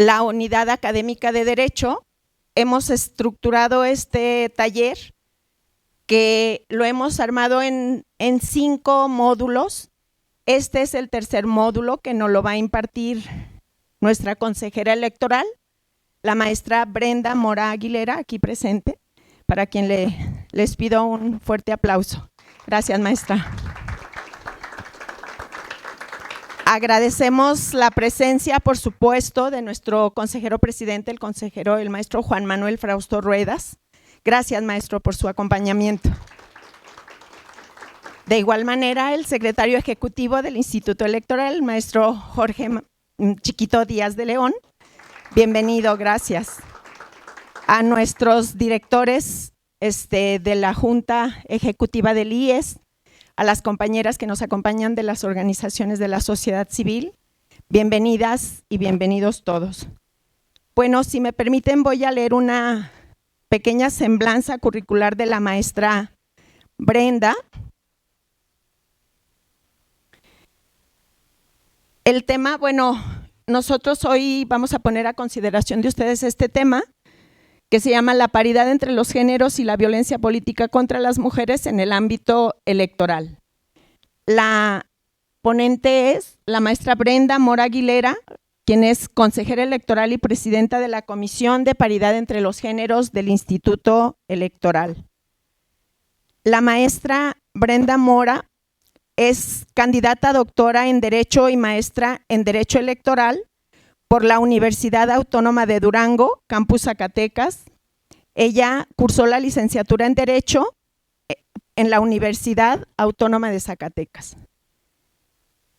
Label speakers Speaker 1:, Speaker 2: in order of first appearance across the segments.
Speaker 1: la Unidad Académica de Derecho, hemos estructurado este taller que lo hemos armado en 5 módulos. Este es el tercer módulo que nos lo va a impartir nuestra consejera electoral, la maestra Brenda Mora Aguilera, aquí presente, para quien les pido un fuerte aplauso. Gracias, maestra. Agradecemos la presencia, por supuesto, de nuestro consejero presidente, el maestro Juan Manuel Frausto Ruedas. Gracias, maestro, por su acompañamiento. De igual manera, el secretario ejecutivo del Instituto Electoral, el maestro Jorge Chiquito Díaz de León. Bienvenido, gracias. A nuestros directores de la Junta Ejecutiva del IES, a las compañeras que nos acompañan de las organizaciones de la sociedad civil, bienvenidas y bienvenidos todos. Bueno, si me permiten, voy a leer una pequeña semblanza curricular de la maestra Brenda. El tema, bueno, nosotros hoy vamos a poner a consideración de ustedes este tema que se llama la paridad entre los géneros y la violencia política contra las mujeres en el ámbito electoral. La ponente es la maestra Brenda Mora Aguilera, quien es consejera electoral y presidenta de la Comisión de Paridad entre los Géneros del Instituto Electoral. La maestra Brenda Mora es candidata a doctora en Derecho y maestra en Derecho Electoral por la Universidad Autónoma de Durango, Campus Zacatecas. Ella cursó la licenciatura en Derecho en la Universidad Autónoma de Zacatecas.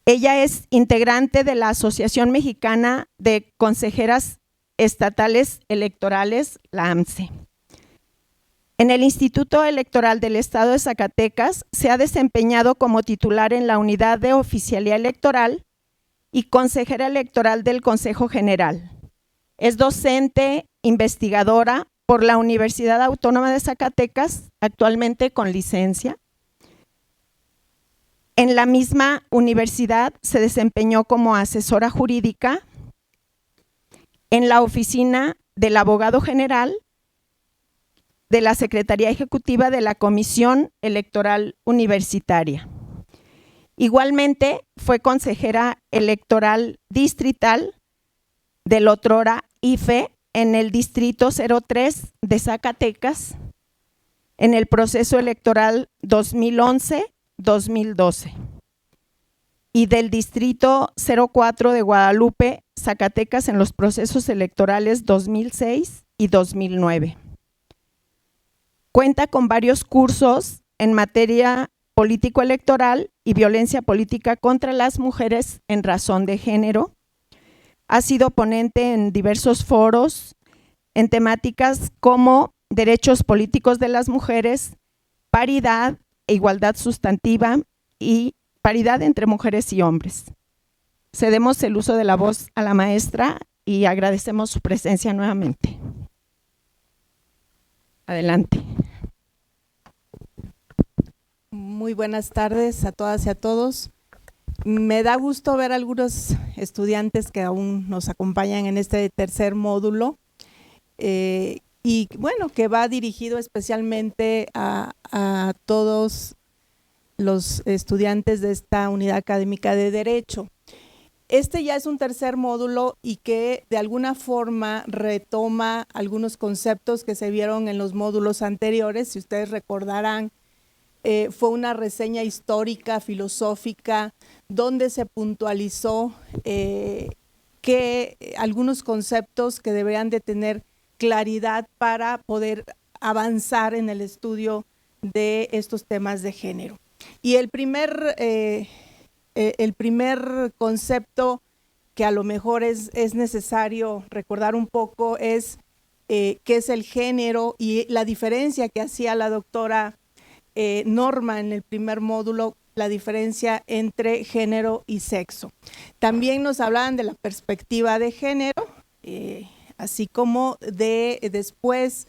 Speaker 1: Ella es integrante de la Asociación Mexicana de Consejeras Estatales Electorales, la AMCE. En el Instituto Electoral del Estado de Zacatecas se ha desempeñado como titular en la Unidad de Oficialía Electoral y consejera electoral del Consejo General. Es docente, investigadora por la Universidad Autónoma de Zacatecas, actualmente con licencia. En la misma universidad se desempeñó como asesora jurídica en la oficina del abogado general de la Secretaría Ejecutiva de la Comisión Electoral Universitaria. Igualmente fue consejera electoral distrital del otrora IFE en el Distrito 03 de Zacatecas en el proceso electoral 2011-2012 y del Distrito 04 de Guadalupe, Zacatecas en los procesos electorales 2006 y 2009. Cuenta con varios cursos en materia político-electoral y violencia política contra las mujeres en razón de género. Ha sido ponente en diversos foros en temáticas como derechos políticos de las mujeres, paridad e igualdad sustantiva y paridad entre mujeres y hombres. Cedemos el uso de la voz a la maestra y agradecemos su presencia nuevamente. Adelante.
Speaker 2: Muy buenas tardes a todas y a todos. Me da gusto ver a algunos estudiantes que aún nos acompañan en este tercer módulo y bueno, que va dirigido especialmente a todos los estudiantes de esta unidad académica de Derecho. Este ya es un tercer módulo y que de alguna forma retoma algunos conceptos que se vieron en los módulos anteriores. Si ustedes recordarán, fue una reseña histórica, filosófica, donde se puntualizó que algunos conceptos que deberían de tener claridad para poder avanzar en el estudio de estos temas de género. Y el primer concepto que a lo mejor es necesario recordar un poco es qué es el género y la diferencia que hacía la doctora Norma en el primer módulo, la diferencia entre género y sexo. También nos hablaban de la perspectiva de género, así como de después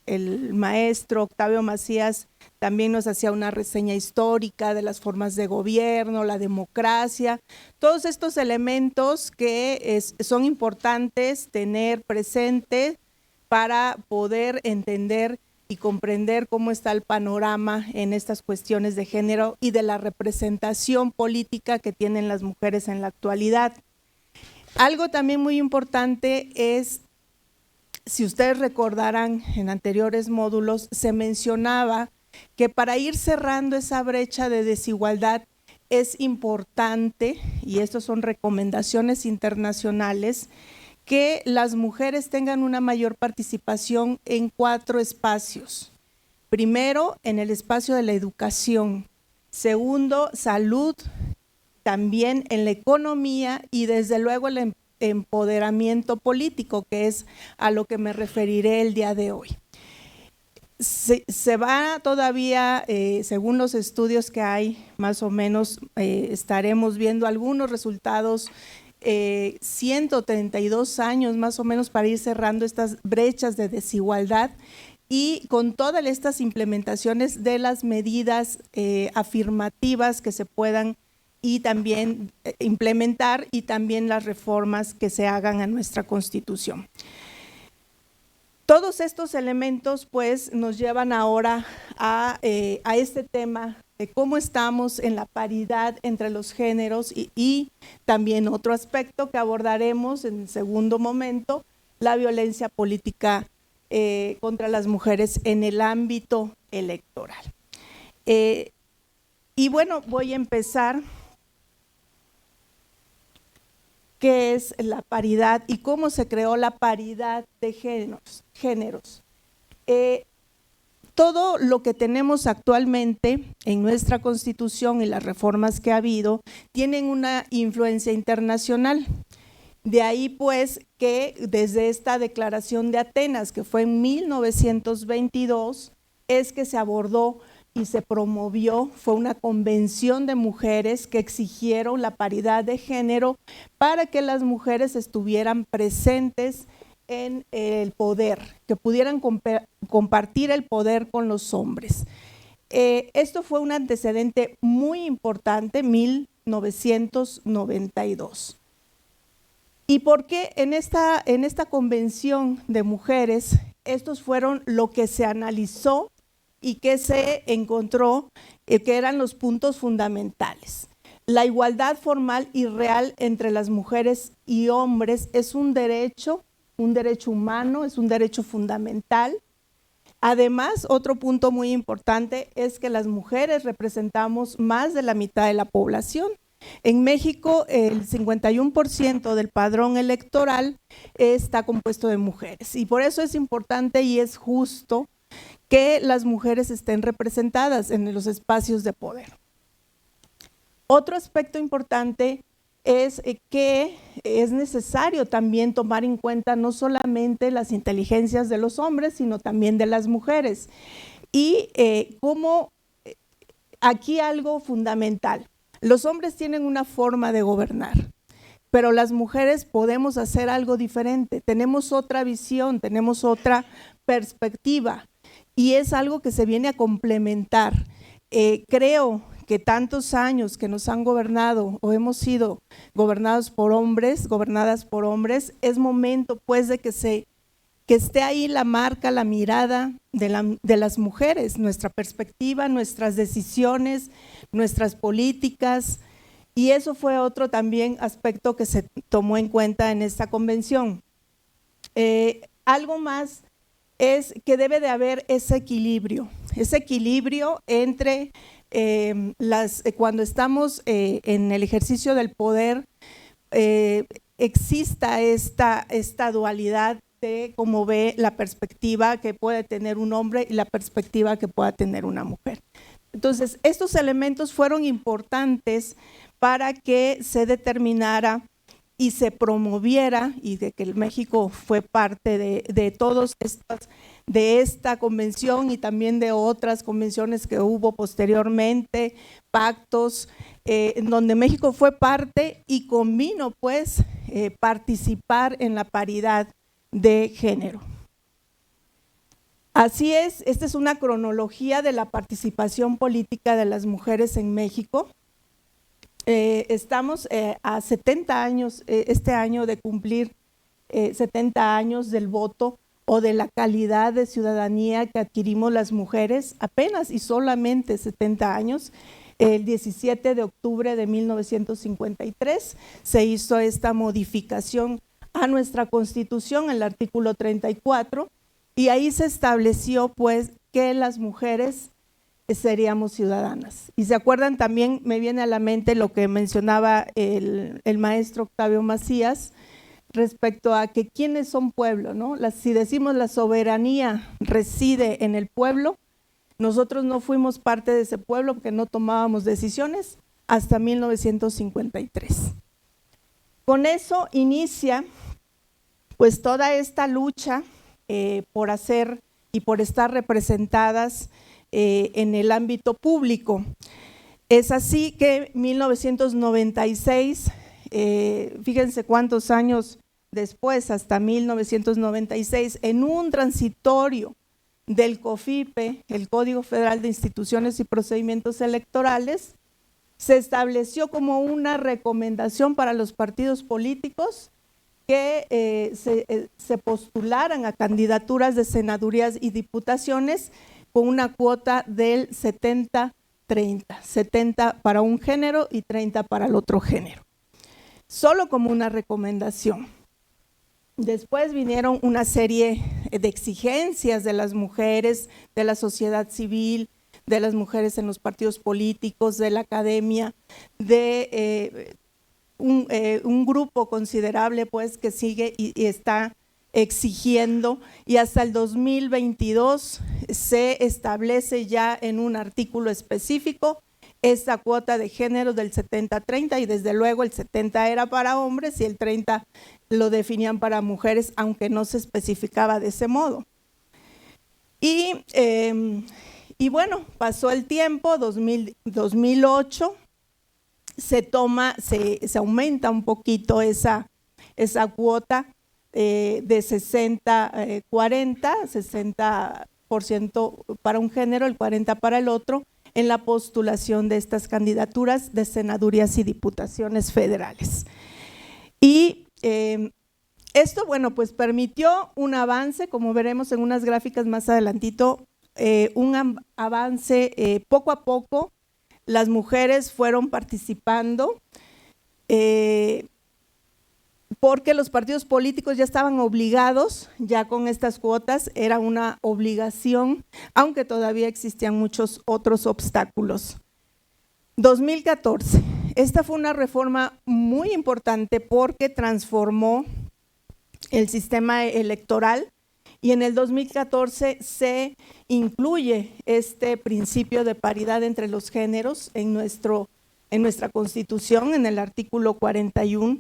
Speaker 2: el maestro Octavio Macías también nos hacía una reseña histórica de las formas de gobierno, la democracia, todos estos elementos que son importantes tener presente para poder entender y comprender cómo está el panorama en estas cuestiones de género y de la representación política que tienen las mujeres en la actualidad. Algo también muy importante es, si ustedes recordarán en anteriores módulos, se mencionaba que para ir cerrando esa brecha de desigualdad es importante, y estas son recomendaciones internacionales, que las mujeres tengan una mayor participación en 4 espacios. Primero, en el espacio de la educación. Segundo, salud, también en la economía y desde luego el empoderamiento político, que es a lo que me referiré el día de hoy. Se va todavía, según los estudios que hay, más o menos estaremos viendo algunos resultados, 132 años más o menos para ir cerrando estas brechas de desigualdad y con todas estas implementaciones de las medidas afirmativas que se puedan y también implementar, y también las reformas que se hagan a nuestra Constitución. Todos estos elementos pues nos llevan ahora a este tema de cómo estamos en la paridad entre los géneros y también otro aspecto que abordaremos en el segundo momento, la violencia política contra las mujeres en el ámbito electoral. Y bueno, voy a empezar. ¿Qué es la paridad y cómo se creó la paridad de géneros? Todo lo que tenemos actualmente en nuestra Constitución y las reformas que ha habido tienen una influencia internacional. De ahí pues que desde esta Declaración de Atenas, que fue en 1922, es que se abordó y se promovió, fue una convención de mujeres que exigieron la paridad de género para que las mujeres estuvieran presentes en el poder, que pudieran compartir el poder con los hombres. Esto fue un antecedente muy importante, 1992. ¿Y por qué en esta convención de mujeres, estos fueron lo que se analizó y que se encontró que eran los puntos fundamentales? La igualdad formal y real entre las mujeres y hombres es un derecho humano, es un derecho fundamental. Además, otro punto muy importante es que las mujeres representamos más de la mitad de la población. En México, el 51% del padrón electoral está compuesto de mujeres, y por eso es importante y es justo que las mujeres estén representadas en los espacios de poder. Otro aspecto importante es que es necesario también tomar en cuenta no solamente las inteligencias de los hombres, sino también de las mujeres. Y como aquí algo fundamental, los hombres tienen una forma de gobernar, pero las mujeres podemos hacer algo diferente, tenemos otra visión, tenemos otra perspectiva, y es algo que se viene a complementar. Creo que tantos años que nos han gobernado o hemos sido gobernadas por hombres, es momento pues de que esté ahí la marca, la mirada de las mujeres, nuestra perspectiva, nuestras decisiones, nuestras políticas, y eso fue otro también aspecto que se tomó en cuenta en esta convención. Algo más es que debe de haber ese equilibrio entre cuando estamos en el ejercicio del poder, exista esta dualidad de cómo ve la perspectiva que puede tener un hombre y la perspectiva que pueda tener una mujer. Entonces, estos elementos fueron importantes para que se determinara y se promoviera, y de que México fue parte de todos de esta convención y también de otras convenciones que hubo posteriormente, pactos, en donde México fue parte y convino pues participar en la paridad de género. Así es, esta es una cronología de la participación política de las mujeres en México. Estamos a 70 años, este año, de cumplir 70 años del voto o de la calidad de ciudadanía que adquirimos las mujeres, apenas y solamente 70 años. El 17 de octubre de 1953 se hizo esta modificación a nuestra Constitución, el artículo 34, y ahí se estableció pues que las mujeres seríamos ciudadanas. Y se acuerdan también, me viene a la mente lo que mencionaba el maestro Octavio Macías respecto a que quiénes son pueblo, ¿no? Si decimos la soberanía reside en el pueblo, nosotros no fuimos parte de ese pueblo porque no tomábamos decisiones hasta 1953. Con eso inicia pues toda esta lucha por hacer y por estar representadas en el ámbito público. Es así que 1996, fíjense cuántos años después, hasta 1996, en un transitorio del COFIPE, el Código Federal de Instituciones y Procedimientos Electorales, se estableció como una recomendación para los partidos políticos que se postularan a candidaturas de senadurías y diputaciones con una cuota del 70-30, 70 para un género y 30 para el otro género, solo como una recomendación. Después vinieron una serie de exigencias de las mujeres, de la sociedad civil, de las mujeres en los partidos políticos, de la academia, de un grupo considerable pues que sigue y está exigiendo, y hasta el 2022 se establece ya en un artículo específico esta cuota de género del 70-30, y desde luego el 70 era para hombres y el 30 lo definían para mujeres, aunque no se especificaba de ese modo. Y bueno, pasó el tiempo, 2008, se aumenta un poquito esa cuota de 60-40, 60% para un género, el 40% para el otro, en la postulación de estas candidaturas de senadurías y diputaciones federales. Y esto, bueno, pues permitió un avance, como veremos en unas gráficas más adelantito, un avance poco a poco. Las mujeres fueron participando porque los partidos políticos ya estaban obligados, ya con estas cuotas era una obligación, aunque todavía existían muchos otros obstáculos. 2014, esta fue una reforma muy importante porque transformó el sistema electoral, y en el 2014 se incluye este principio de paridad entre los géneros en nuestra Constitución, en el artículo 41.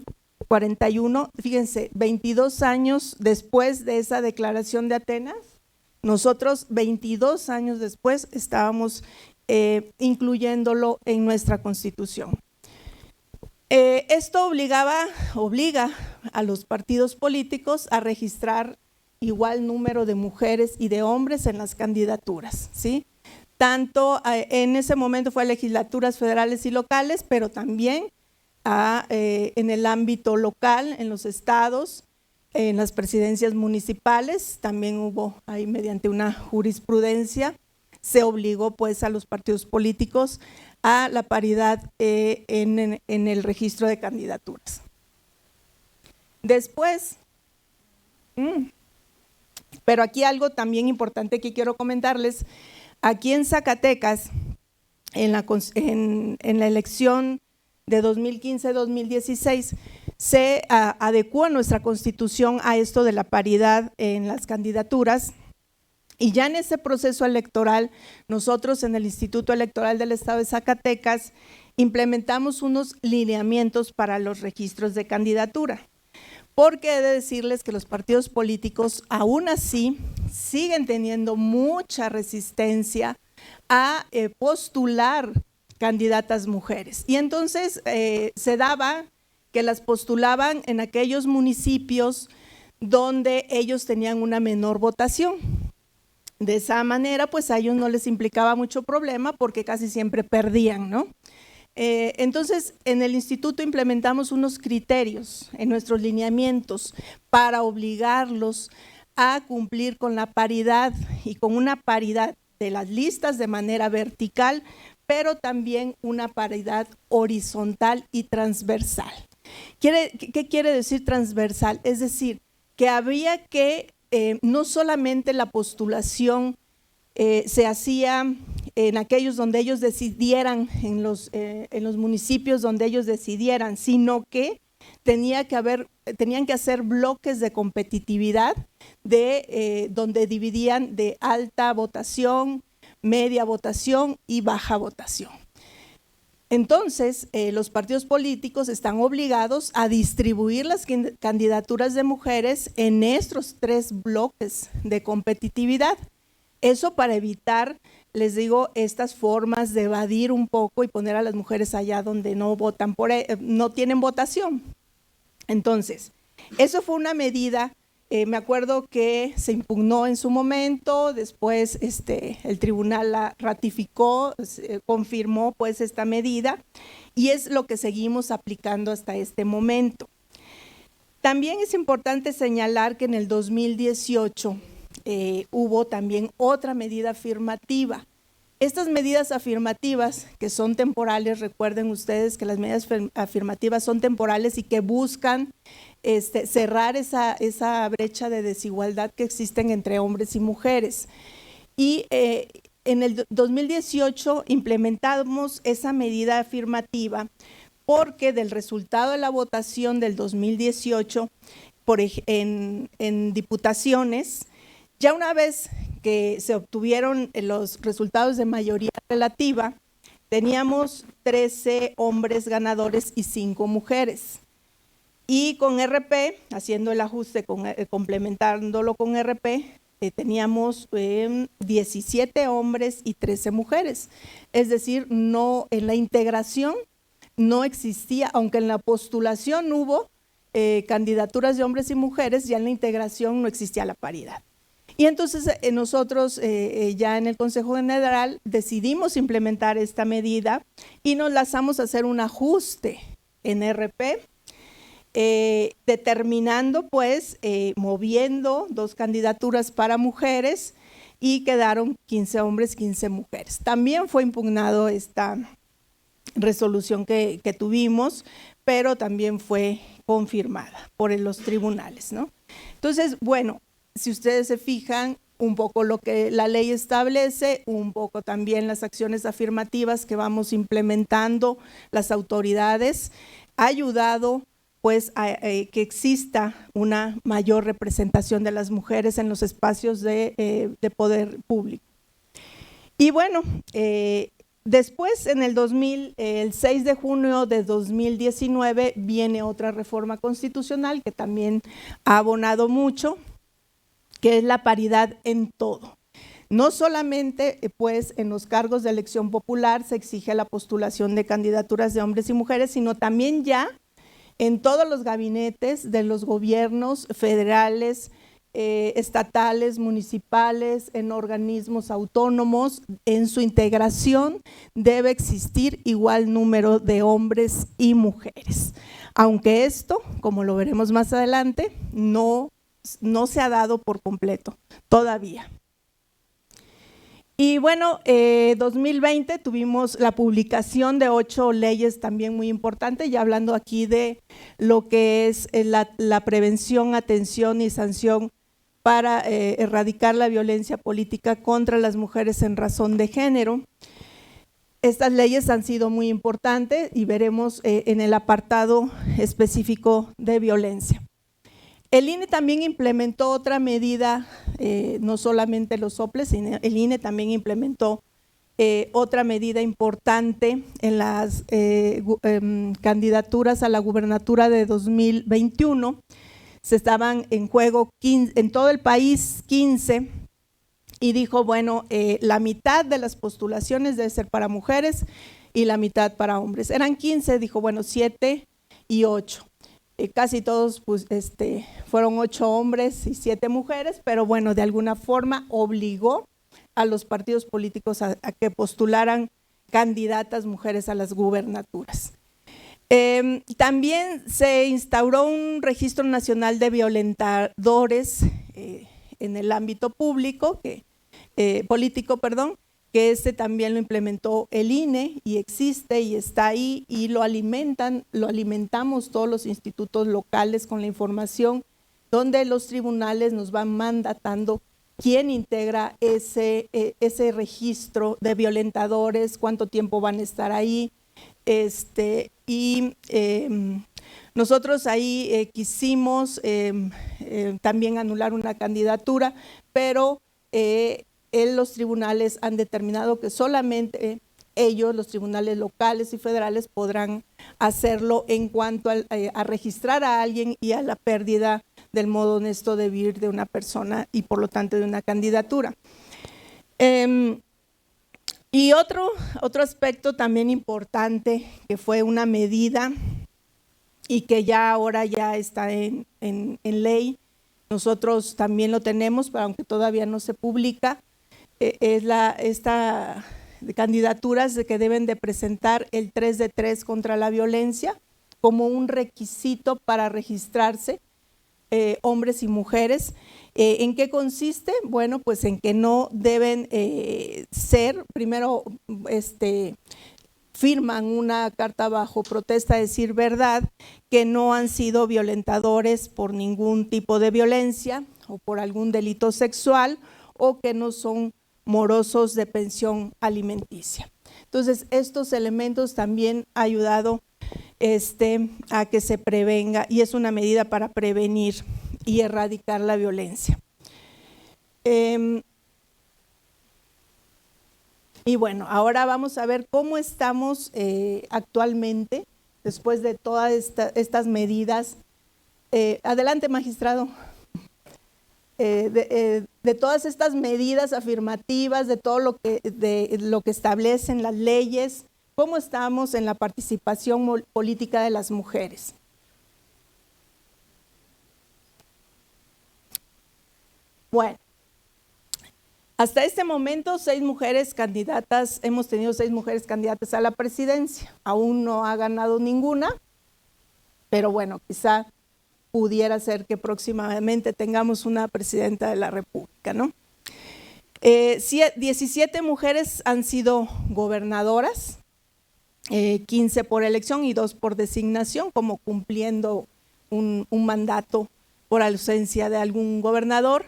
Speaker 2: Fíjense, 22 años después de esa declaración de Atenas, nosotros 22 años después estábamos incluyéndolo en nuestra Constitución. Esto obliga a los partidos políticos a registrar igual número de mujeres y de hombres en las candidaturas, ¿sí? Tanto en ese momento fue a legislaturas federales y locales, pero también en el ámbito local, en los estados, en las presidencias municipales, también hubo ahí mediante una jurisprudencia, se obligó pues a los partidos políticos a la paridad en el registro de candidaturas. Después, pero aquí algo también importante que quiero comentarles, aquí en Zacatecas, en la elección de 2015-2016, se adecuó nuestra Constitución a esto de la paridad en las candidaturas, y ya en ese proceso electoral, nosotros en el Instituto Electoral del Estado de Zacatecas implementamos unos lineamientos para los registros de candidatura, porque he de decirles que los partidos políticos aún así siguen teniendo mucha resistencia a postular candidatas mujeres, y entonces se daba que las postulaban en aquellos municipios donde ellos tenían una menor votación. De esa manera, pues a ellos no les implicaba mucho problema porque casi siempre perdían, ¿no? Entonces, en el instituto implementamos unos criterios en nuestros lineamientos para obligarlos a cumplir con la paridad y con una paridad de las listas de manera vertical, pero también una paridad horizontal y transversal. ¿Qué quiere decir transversal? Es decir, que había que no solamente la postulación se hacía en aquellos donde ellos decidieran, en los municipios donde ellos decidieran, sino que tenían que hacer bloques de competitividad donde dividían de alta votación, media votación y baja votación. Entonces, los partidos políticos están obligados a distribuir las candidaturas de mujeres en estos 3 bloques de competitividad. Eso para evitar, les digo, estas formas de evadir un poco y poner a las mujeres allá donde no votan no tienen votación. Entonces, eso fue una medida, me acuerdo que se impugnó en su momento, después el tribunal la ratificó, confirmó pues esta medida y es lo que seguimos aplicando hasta este momento. También es importante señalar que en el 2018 hubo también otra medida afirmativa. Estas medidas afirmativas que son temporales, recuerden ustedes que las medidas afirmativas son temporales y que buscan cerrar esa brecha de desigualdad que existen entre hombres y mujeres. Y en el 2018 implementamos esa medida afirmativa porque del resultado de la votación del 2018 en diputaciones, ya una vez que se obtuvieron los resultados de mayoría relativa, teníamos 13 hombres ganadores y 5 mujeres. Y con RP, haciendo el ajuste, complementándolo con RP, teníamos 17 hombres y 13 mujeres. Es decir, no, en la integración no existía, aunque en la postulación hubo candidaturas de hombres y mujeres, ya en la integración no existía la paridad. Y entonces nosotros ya en el Consejo General decidimos implementar esta medida y nos lanzamos a hacer un ajuste en RP, determinando pues, moviendo 2 candidaturas para mujeres y quedaron 15 hombres, 15 mujeres. También fue impugnado esta resolución que tuvimos, pero también fue confirmada por los tribunales, ¿no? Entonces, bueno, si ustedes se fijan, un poco lo que la ley establece, un poco también las acciones afirmativas que vamos implementando las autoridades, ha ayudado pues a que exista una mayor representación de las mujeres en los espacios de poder público. Y bueno, después en el 6 de junio de 2019 viene otra reforma constitucional que también ha abonado mucho, que es la paridad en todo. No solamente pues en los cargos de elección popular se exige la postulación de candidaturas de hombres y mujeres, sino también ya en todos los gabinetes de los gobiernos federales, estatales, municipales, en organismos autónomos, en su integración debe existir igual número de hombres y mujeres. Aunque esto, como lo veremos más adelante, no se ha dado por completo todavía. Y bueno, 2020 tuvimos la publicación de 8 leyes también muy importantes, ya hablando aquí de lo que es la prevención, atención y sanción para erradicar la violencia política contra las mujeres en razón de género. Estas leyes han sido muy importantes y veremos en el apartado específico de violencia. El INE también implementó otra medida, no solamente los soples, sino el INE también implementó otra medida importante en las candidaturas a la gubernatura de 2021. Se estaban en juego 15, en todo el país 15, y dijo, bueno, la mitad de las postulaciones debe ser para mujeres y la mitad para hombres. Eran 15, dijo, bueno, 7 y 8. casi todos pues, fueron 8 hombres y 7 mujeres, pero bueno, de alguna forma obligó a los partidos políticos a que postularan candidatas mujeres a las gubernaturas. También se instauró un registro nacional de violentadores en el ámbito público, político, que también lo implementó el INE y existe y está ahí y lo alimentamos todos los institutos locales con la información donde los tribunales nos van mandatando quién integra ese registro de violentadores, cuánto tiempo van a estar ahí. Nosotros ahí quisimos también anular una candidatura, pero los tribunales han determinado que solamente ellos, los tribunales locales y federales, podrán hacerlo en cuanto a registrar a alguien y a la pérdida del modo honesto de vivir de una persona y por lo tanto de una candidatura. Y otro aspecto también importante que fue una medida y que ya ahora ya está en ley, nosotros también lo tenemos, pero aunque todavía no se publica, es esta candidaturas que deben de presentar el 3 de 3 contra la violencia como un requisito para registrarse, hombres y mujeres. ¿En qué consiste? Bueno, pues en que no deben ser, primero firman una carta bajo protesta de decir verdad, que no han sido violentadores por ningún tipo de violencia o por algún delito sexual o que no son morosos de pensión alimenticia. Entonces, estos elementos también han ayudado a que se prevenga y es una medida para prevenir y erradicar la violencia. Y bueno, ahora vamos a ver cómo estamos actualmente después de todas estas medidas. Adelante, magistrado. De todas estas medidas afirmativas, de todo lo que establecen las leyes, ¿cómo estamos en la participación política de las mujeres? Bueno, hasta este momento 6 mujeres candidatas, hemos tenido 6 mujeres candidatas a la presidencia, aún no ha ganado ninguna, pero bueno, quizá pudiera ser que próximamente tengamos una presidenta de la República, ¿no? 17 mujeres han sido gobernadoras, 15 por elección y 2 por designación, como cumpliendo un mandato por ausencia de algún gobernador.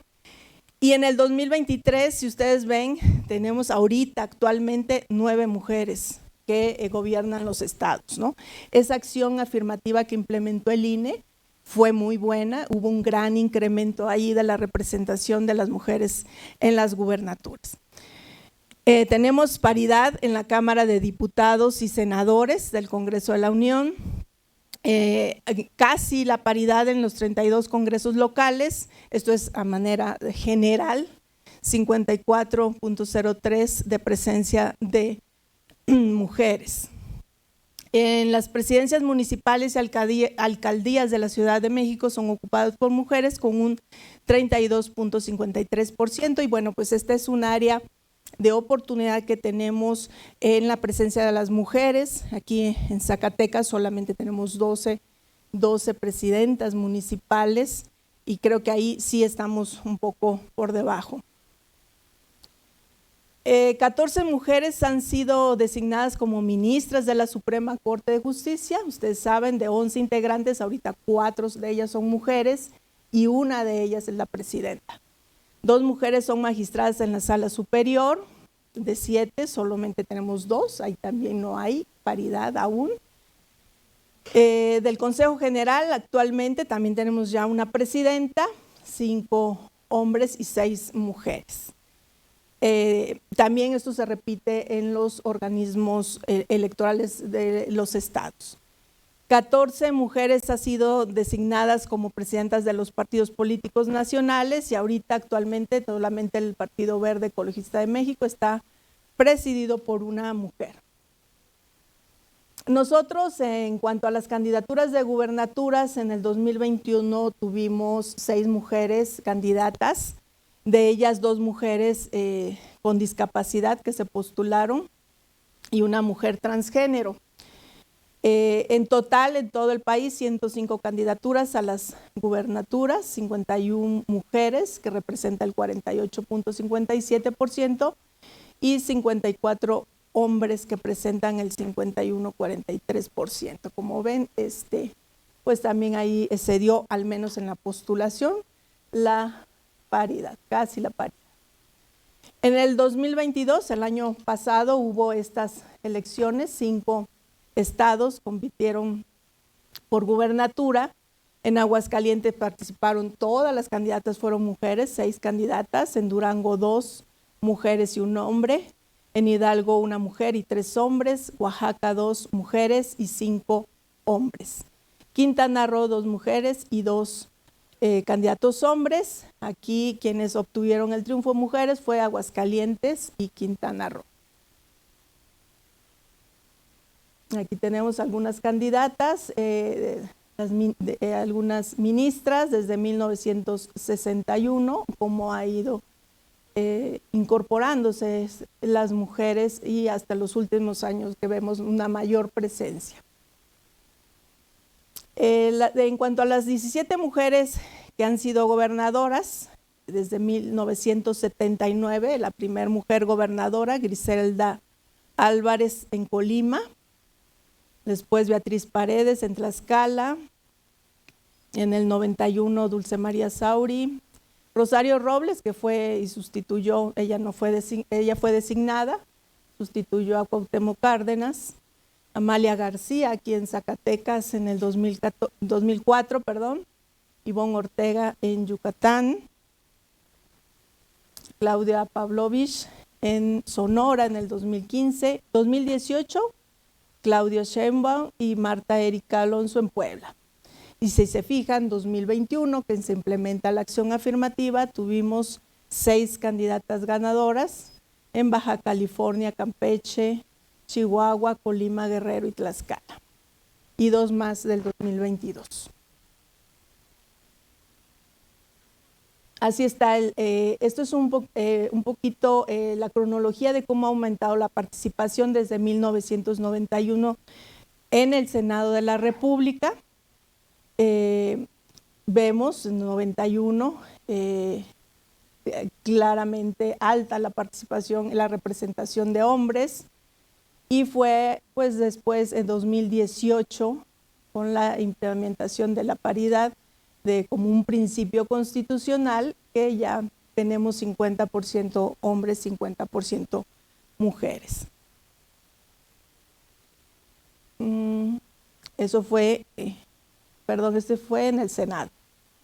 Speaker 2: Y en el 2023, si ustedes ven, tenemos ahorita actualmente 9 mujeres que gobiernan los estados, ¿no? Esa acción afirmativa que implementó el INE fue muy buena, hubo un gran incremento ahí de la representación de las mujeres en las gubernaturas. Tenemos paridad en la Cámara de Diputados y Senadores del Congreso de la Unión, casi la paridad en los 32 congresos locales, esto es a manera general, 54.03 de presencia de mujeres. En las presidencias municipales y alcaldías de la Ciudad de México son ocupadas por mujeres con un 32.53% y bueno, pues esta es un área de oportunidad que tenemos en la presencia de las mujeres. Aquí en Zacatecas solamente tenemos 12 presidentas municipales y creo que ahí sí estamos un poco por debajo. 14 mujeres han sido designadas como ministras de la Suprema Corte de Justicia. Ustedes saben, de 11 integrantes, ahorita 4 de ellas son mujeres y una de ellas es la presidenta. 2 mujeres son magistradas en la Sala Superior, de 7 solamente tenemos 2, ahí también no hay paridad aún. Del Consejo General actualmente también tenemos ya una presidenta, 5 hombres y 6 mujeres. También esto se repite en los organismos electorales de los estados. 14 mujeres han sido designadas como presidentas de los partidos políticos nacionales y ahorita actualmente solamente el Partido Verde Ecologista de México está presidido por una mujer. Nosotros, en cuanto a las candidaturas de gubernaturas, en el 2021 tuvimos 6 mujeres candidatas, de ellas 2 mujeres con discapacidad que se postularon y una mujer transgénero. En total, en todo el país, 105 candidaturas a las gubernaturas, 51 mujeres, que representa el 48.57%, y 54 hombres, que presentan el 51.43%. Como ven, pues también ahí se dio, al menos en la postulación, la paridad, casi la paridad. En el 2022, el año pasado, hubo estas elecciones, 5 estados compitieron por gubernatura. En Aguascalientes participaron todas las candidatas, fueron mujeres, 6 candidatas. En Durango 2 mujeres y 1 hombre. En Hidalgo 1 mujer y 3 hombres. Oaxaca 2 mujeres y 5 hombres. Quintana Roo 2 mujeres y 2 candidatos hombres. Aquí quienes obtuvieron el triunfo mujeres fue Aguascalientes y Quintana Roo. Aquí tenemos algunas candidatas, algunas ministras desde 1961, cómo ha ido incorporándose las mujeres y hasta los últimos años que vemos una mayor presencia. En cuanto a las 17 mujeres que han sido gobernadoras, desde 1979, la primera mujer gobernadora, Griselda Álvarez en Colima. Después Beatriz Paredes en Tlaxcala, en el 91 Dulce María Sauri, Rosario Robles, que fue y sustituyó, ella fue designada, sustituyó a Cuauhtémoc Cárdenas, Amalia García aquí en Zacatecas en el 2004, Ivonne Ortega en Yucatán, Claudia Pavlovich en Sonora en el 2018, Claudio Sheinbaum y Marta Erika Alonso en Puebla. Y si se fijan, 2021, que se implementa la acción afirmativa, tuvimos 6 candidatas ganadoras en Baja California, Campeche, Chihuahua, Colima, Guerrero y Tlaxcala. Y 2 más del 2022. Así está, esto es un poquito la cronología de cómo ha aumentado la participación desde 1991 en el Senado de la República. Vemos en 91 claramente alta la participación, la representación de hombres, y fue pues después en 2018 con la implementación de la paridad como un principio constitucional, que ya tenemos 50% hombres, 50% mujeres. Eso fue, este fue en el Senado,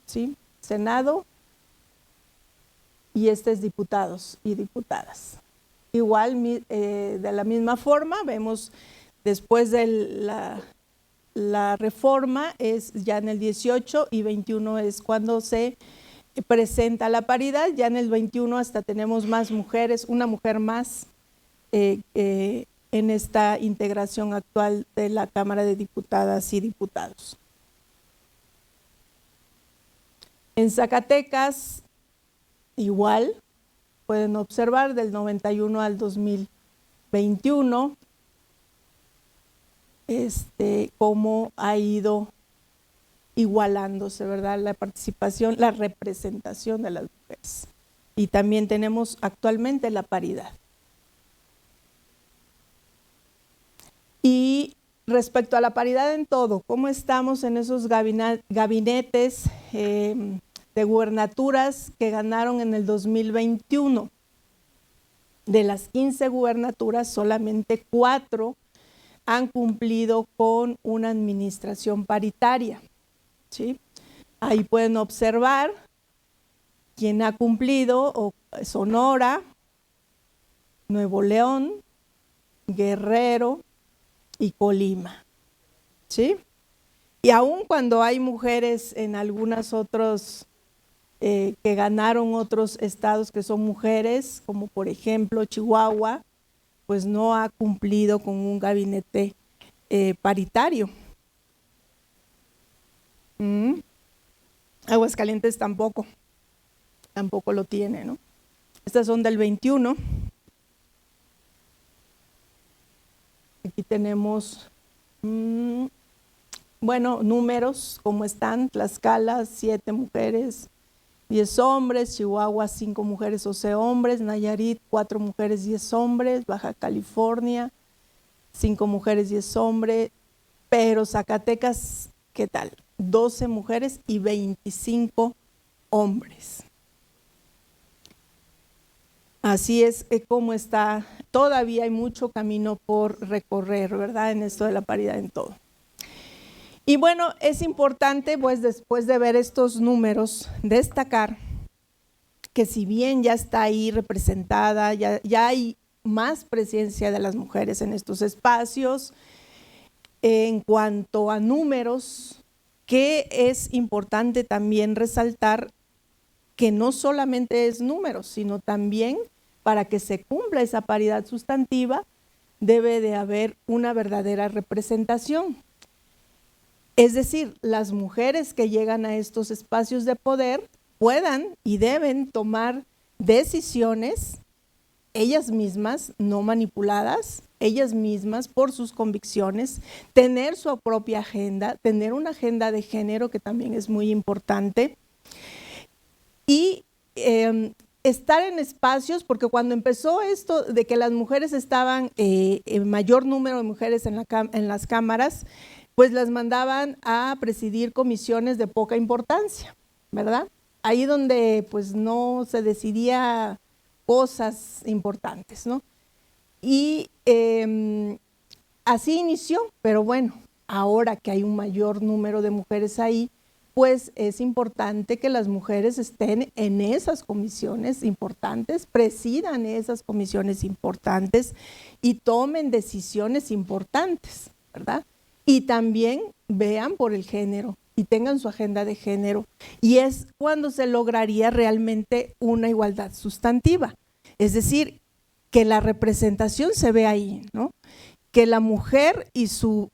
Speaker 2: ¿sí? Senado, y este es diputados y diputadas. Igual, de la misma forma, vemos después de la reforma, es ya en el 18 y 21 es cuando se presenta la paridad. Ya en el 21 hasta tenemos más mujeres, una mujer más en esta integración actual de la Cámara de Diputadas y Diputados. En Zacatecas, igual, pueden observar del 91 al 2021, cómo ha ido igualándose, ¿verdad?, la participación, la representación de las mujeres. Y también tenemos actualmente la paridad. Y respecto a la paridad en todo, ¿cómo estamos en esos gabinetes de gubernaturas que ganaron en el 2021? De las 15 gubernaturas, solamente 4 han cumplido con una administración paritaria, ¿sí? Ahí pueden observar quién ha cumplido: Sonora, Nuevo León, Guerrero y Colima, ¿sí? Y aun cuando hay mujeres en algunos otros que ganaron otros estados que son mujeres, como por ejemplo Chihuahua, pues no ha cumplido con un gabinete paritario. Aguascalientes tampoco lo tiene, ¿no? Estas son del 21. Aquí tenemos, bueno, números, ¿cómo están? Tlaxcala, 7 mujeres, 10 hombres, Chihuahua, 5 mujeres, 12 hombres, Nayarit, 4 mujeres, 10 hombres, Baja California, 5 mujeres, 10 hombres, pero Zacatecas, ¿qué tal? 12 mujeres y 25 hombres. Así es como está, todavía hay mucho camino por recorrer, ¿verdad? En esto de la paridad en todo. Y bueno, es importante, pues después de ver estos números, destacar que si bien ya está ahí representada, ya hay más presencia de las mujeres en estos espacios, en cuanto a números, que es importante también resaltar que no solamente es números, sino también para que se cumpla esa paridad sustantiva, debe de haber una verdadera representación. Es decir, las mujeres que llegan a estos espacios de poder puedan y deben tomar decisiones ellas mismas, no manipuladas, ellas mismas por sus convicciones, tener su propia agenda, tener una agenda de género que también es muy importante y estar en espacios, porque cuando empezó esto de que las mujeres estaban, en mayor número de mujeres en las cámaras, pues las mandaban a presidir comisiones de poca importancia, ¿verdad? Ahí donde pues no se decidía cosas importantes, ¿no? Y así inició, pero bueno, ahora que hay un mayor número de mujeres ahí, pues es importante que las mujeres estén en esas comisiones importantes, presidan esas comisiones importantes y tomen decisiones importantes, ¿verdad? Y también vean por el género y tengan su agenda de género. Y es cuando se lograría realmente una igualdad sustantiva. Es decir, que la representación se ve ahí, ¿no? Que la mujer y su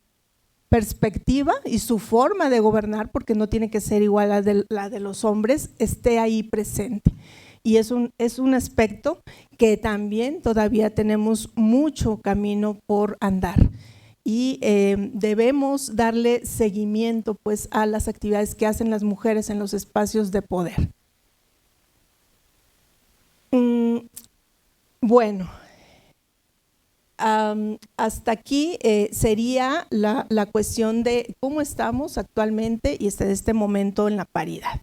Speaker 2: perspectiva y su forma de gobernar, porque no tiene que ser igual a la de los hombres, esté ahí presente. Y es un aspecto que también todavía tenemos mucho camino por andar. Y debemos darle seguimiento pues a las actividades que hacen las mujeres en los espacios de poder. Bueno, hasta aquí sería la cuestión de cómo estamos actualmente y desde este momento en la paridad.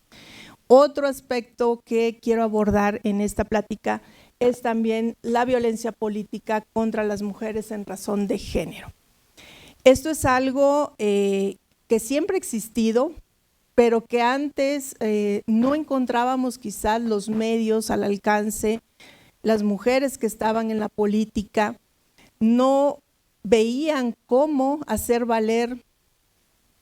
Speaker 2: Otro aspecto que quiero abordar en esta plática es también la violencia política contra las mujeres en razón de género. Esto es algo que siempre ha existido, pero que antes no encontrábamos quizás los medios al alcance. Las mujeres que estaban en la política no veían cómo hacer valer,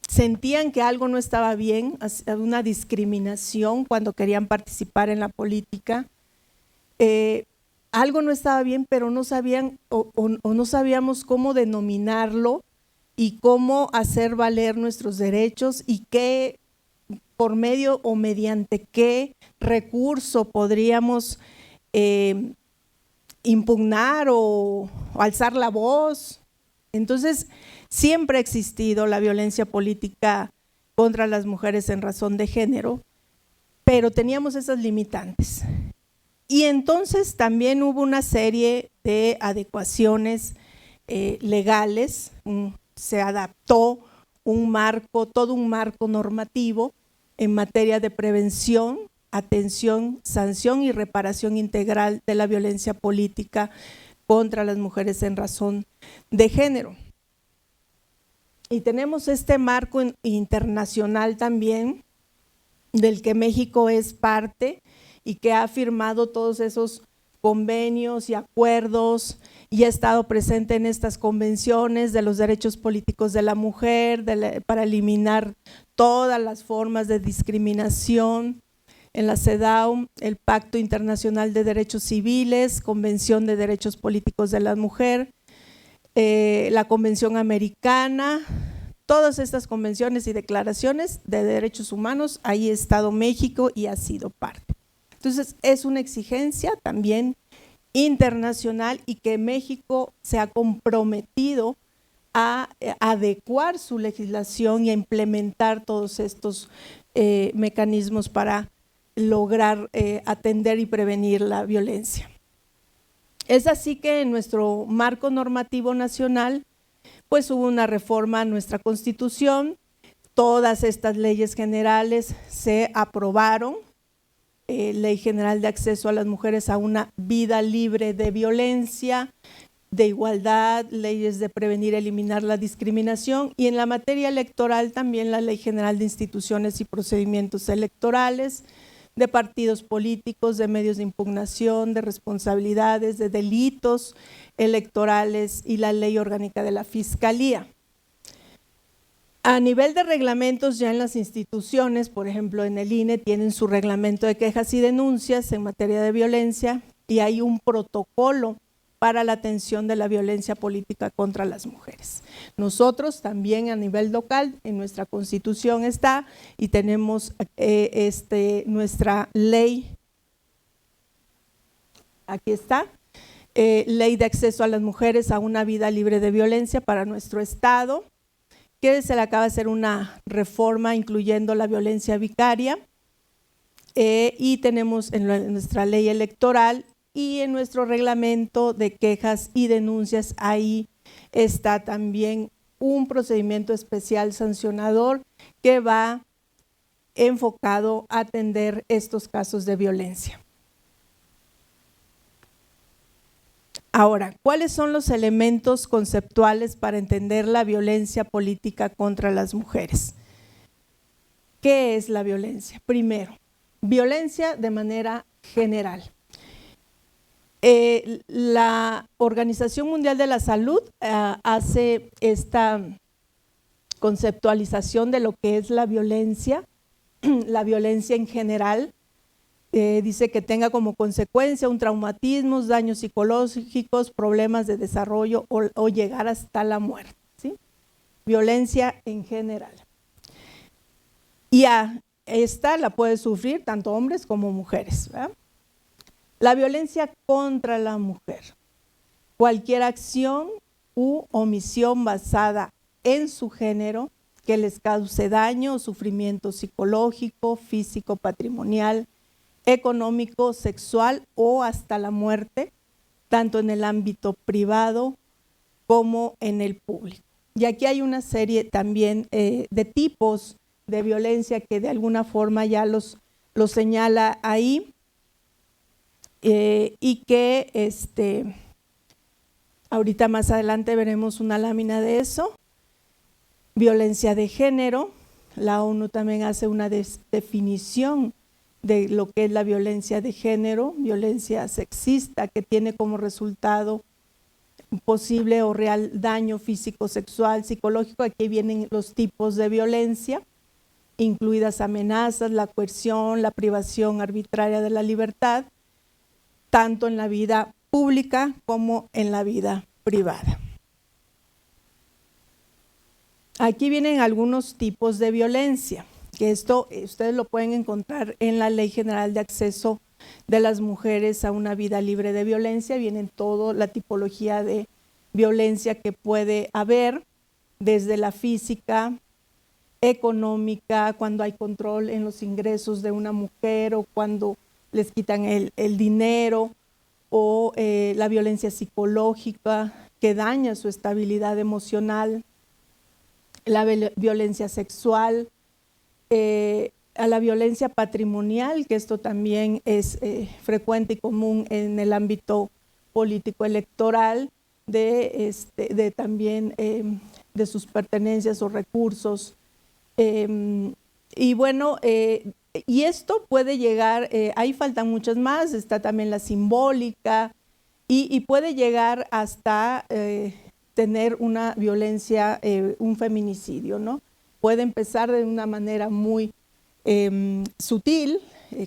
Speaker 2: sentían que algo no estaba bien, una discriminación cuando querían participar en la política. Algo no estaba bien, pero no sabían o no sabíamos cómo denominarlo y cómo hacer valer nuestros derechos y qué, por medio o mediante qué recurso podríamos impugnar o alzar la voz. Entonces, siempre ha existido la violencia política contra las mujeres en razón de género, pero teníamos esas limitantes. Y entonces también hubo una serie de adecuaciones legales, se adaptó un marco, todo un marco normativo en materia de prevención, atención, sanción y reparación integral de la violencia política contra las mujeres en razón de género. Y tenemos este marco internacional también, del que México es parte y que ha firmado todos esos convenios y acuerdos y ha estado presente en estas convenciones de los derechos políticos de la mujer, para eliminar todas las formas de discriminación. En la CEDAW, el Pacto Internacional de Derechos Civiles, Convención de Derechos Políticos de la Mujer, la Convención Americana, todas estas convenciones y declaraciones de derechos humanos, ahí ha estado México y ha sido parte. Entonces, es una exigencia también internacional y que México se ha comprometido a adecuar su legislación y a implementar todos estos mecanismos para lograr atender y prevenir la violencia. Es así que en nuestro marco normativo nacional, pues hubo una reforma a nuestra Constitución, todas estas leyes generales se aprobaron, Ley General de Acceso a las Mujeres a una Vida Libre de Violencia, de igualdad, leyes de prevenir y eliminar la discriminación, y en la materia electoral también la Ley General de Instituciones y Procedimientos Electorales, de partidos políticos, de medios de impugnación, de responsabilidades, de delitos electorales y la Ley Orgánica de la Fiscalía. A nivel de reglamentos, ya en las instituciones, por ejemplo en el INE, tienen su reglamento de quejas y denuncias en materia de violencia y hay un protocolo para la atención de la violencia política contra las mujeres. Nosotros también a nivel local, en nuestra Constitución está y tenemos nuestra ley, aquí está, Ley de Acceso a las Mujeres a una Vida Libre de Violencia para nuestro estado, que se le acaba de hacer una reforma incluyendo la violencia vicaria, y tenemos en nuestra ley electoral y en nuestro reglamento de quejas y denuncias, ahí está también un procedimiento especial sancionador que va enfocado a atender estos casos de violencia. Ahora, ¿cuáles son los elementos conceptuales para entender la violencia política contra las mujeres? ¿Qué es la violencia? Primero, violencia de manera general. La Organización Mundial de la Salud hace esta conceptualización de lo que es la violencia en general. Dice que tenga como consecuencia un traumatismo, daños psicológicos, problemas de desarrollo o llegar hasta la muerte, ¿sí? Violencia en general. Y esta la puede sufrir tanto hombres como mujeres, ¿verdad? La violencia contra la mujer, cualquier acción u omisión basada en su género que les cause daño o sufrimiento psicológico, físico, patrimonial, económico, sexual o hasta la muerte, tanto en el ámbito privado como en el público. Y aquí hay una serie también de tipos de violencia que de alguna forma ya los señala ahí. Y que ahorita más adelante veremos una lámina de eso. Violencia de género, la ONU también hace una definición de lo que es la violencia de género, violencia sexista que tiene como resultado posible o real daño físico, sexual, psicológico. Aquí vienen los tipos de violencia, incluidas amenazas, la coerción, la privación arbitraria de la libertad, tanto en la vida pública como en la vida privada. Aquí vienen algunos tipos de violencia, que esto ustedes lo pueden encontrar en la Ley General de Acceso de las Mujeres a una Vida Libre de Violencia. Vienen toda la tipología de violencia que puede haber, desde la física, económica, cuando hay control en los ingresos de una mujer o cuando les quitan el dinero, o la violencia psicológica que daña su estabilidad emocional, la violencia sexual, a la violencia patrimonial, que esto también es frecuente y común en el ámbito político electoral, también de sus pertenencias o recursos. Y bueno, y esto puede llegar, ahí faltan muchas más, está también la simbólica y puede llegar hasta tener una violencia, un feminicidio, ¿no? Puede empezar de una manera muy sutil,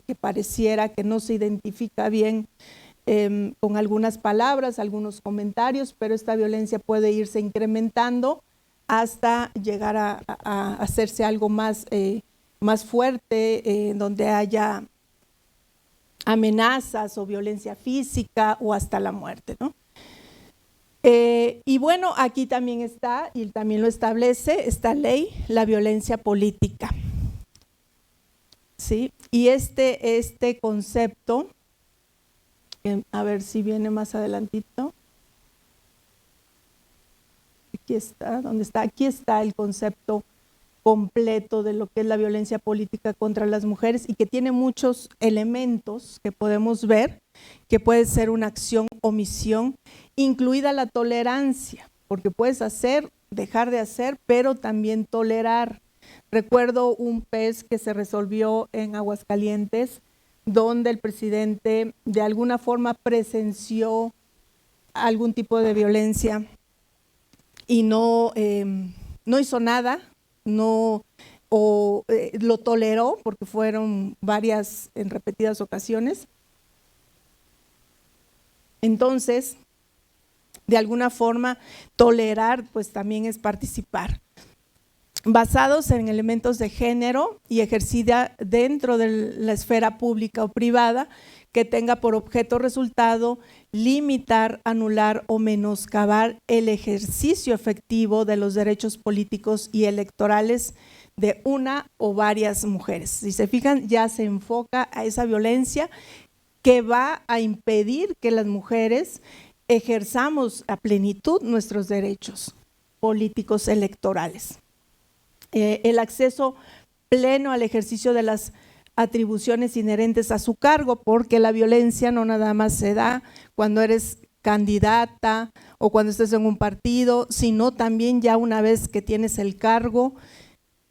Speaker 2: que pareciera que no se identifica bien con algunas palabras, algunos comentarios, pero esta violencia puede irse incrementando hasta llegar a hacerse algo más fuerte, donde haya amenazas o violencia física o hasta la muerte, ¿no? Y bueno, aquí también está, y también lo establece esta ley, la violencia política. ¿Sí? Y este concepto, a ver si viene más adelantito. Aquí está, ¿dónde está? Aquí está el concepto completo de lo que es la violencia política contra las mujeres y que tiene muchos elementos que podemos ver, que puede ser una acción, omisión, incluida la tolerancia, porque puedes hacer, dejar de hacer, pero también tolerar. Recuerdo un PES que se resolvió en Aguascalientes, donde el presidente de alguna forma presenció algún tipo de violencia y no hizo nada, lo toleró, porque fueron varias en repetidas ocasiones. Entonces, de alguna forma, tolerar pues también es participar. Basados en elementos de género y ejercida dentro de la esfera pública o privada, que tenga por objeto resultado limitar, anular o menoscabar el ejercicio efectivo de los derechos políticos y electorales de una o varias mujeres. Si se fijan, ya se enfoca a esa violencia que va a impedir que las mujeres ejerzamos a plenitud nuestros derechos políticos electorales. El acceso pleno al ejercicio de las atribuciones inherentes a su cargo, porque la violencia no nada más se da cuando eres candidata o cuando estés en un partido, sino también ya una vez que tienes el cargo,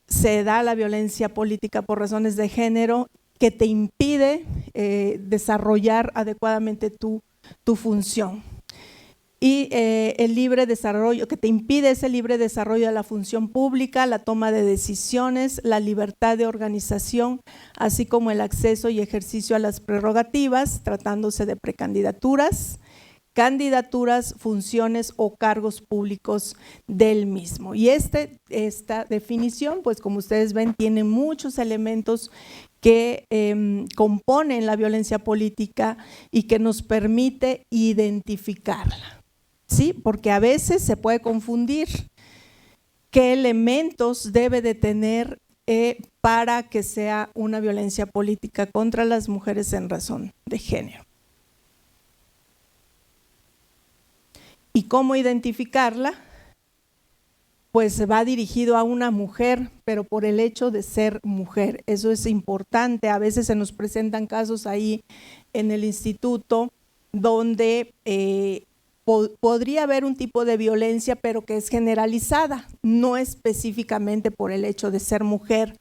Speaker 2: se da la violencia política por razones de género que te impide desarrollar adecuadamente tu función. Y el libre desarrollo, que te impide ese libre desarrollo de la función pública, la toma de decisiones, la libertad de organización, así como el acceso y ejercicio a las prerrogativas, tratándose de precandidaturas, candidaturas, funciones o cargos públicos del mismo. Y esta definición, pues como ustedes ven, tiene muchos elementos que componen la violencia política y que nos permite identificarla. ¿Sí? Porque a veces se puede confundir qué elementos debe de tener para que sea una violencia política contra las mujeres en razón de género. ¿Y cómo identificarla? Pues va dirigido a una mujer, pero por el hecho de ser mujer. Eso es importante. A veces se nos presentan casos ahí en el instituto donde podría haber un tipo de violencia, pero que es generalizada, no específicamente por el hecho de ser mujer.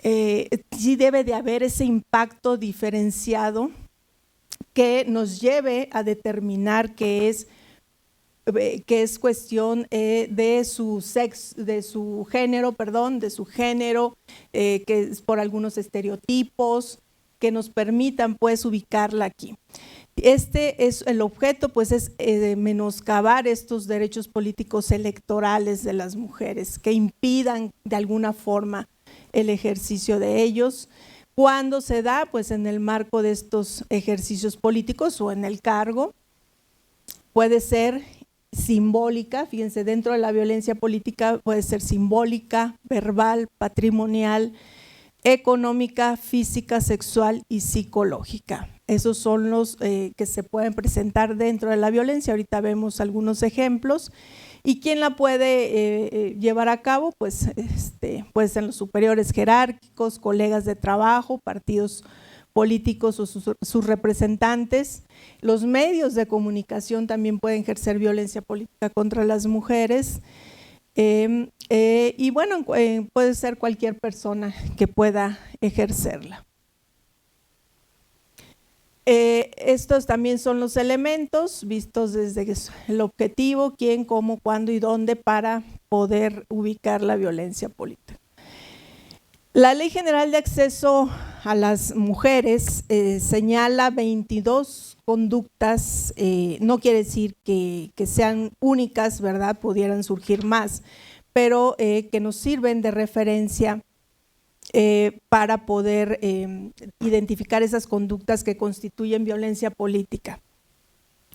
Speaker 2: Sí debe de haber ese impacto diferenciado que nos lleve a determinar que es cuestión de su sexo, de su género, que es por algunos estereotipos que nos permitan pues ubicarla aquí. Es el objeto, pues es menoscabar estos derechos políticos electorales de las mujeres, que impidan de alguna forma el ejercicio de ellos. Cuando se da, pues en el marco de estos ejercicios políticos o en el cargo, puede ser simbólica, fíjense, dentro de la violencia política puede ser simbólica, verbal, patrimonial, económica, física, sexual y psicológica. Esos son los que se pueden presentar dentro de la violencia. Ahorita vemos algunos ejemplos. ¿Y quién la puede llevar a cabo? Pues en los superiores jerárquicos, colegas de trabajo, partidos políticos o sus representantes. Los medios de comunicación también pueden ejercer violencia política contra las mujeres. Y bueno, puede ser cualquier persona que pueda ejercerla. Estos también son los elementos vistos desde el objetivo, quién, cómo, cuándo y dónde para poder ubicar la violencia política. La Ley General de Acceso a las mujeres, señala 22 conductas, no quiere decir que sean únicas, ¿verdad? Pudieran surgir más, pero que nos sirven de referencia para poder identificar esas conductas que constituyen violencia política.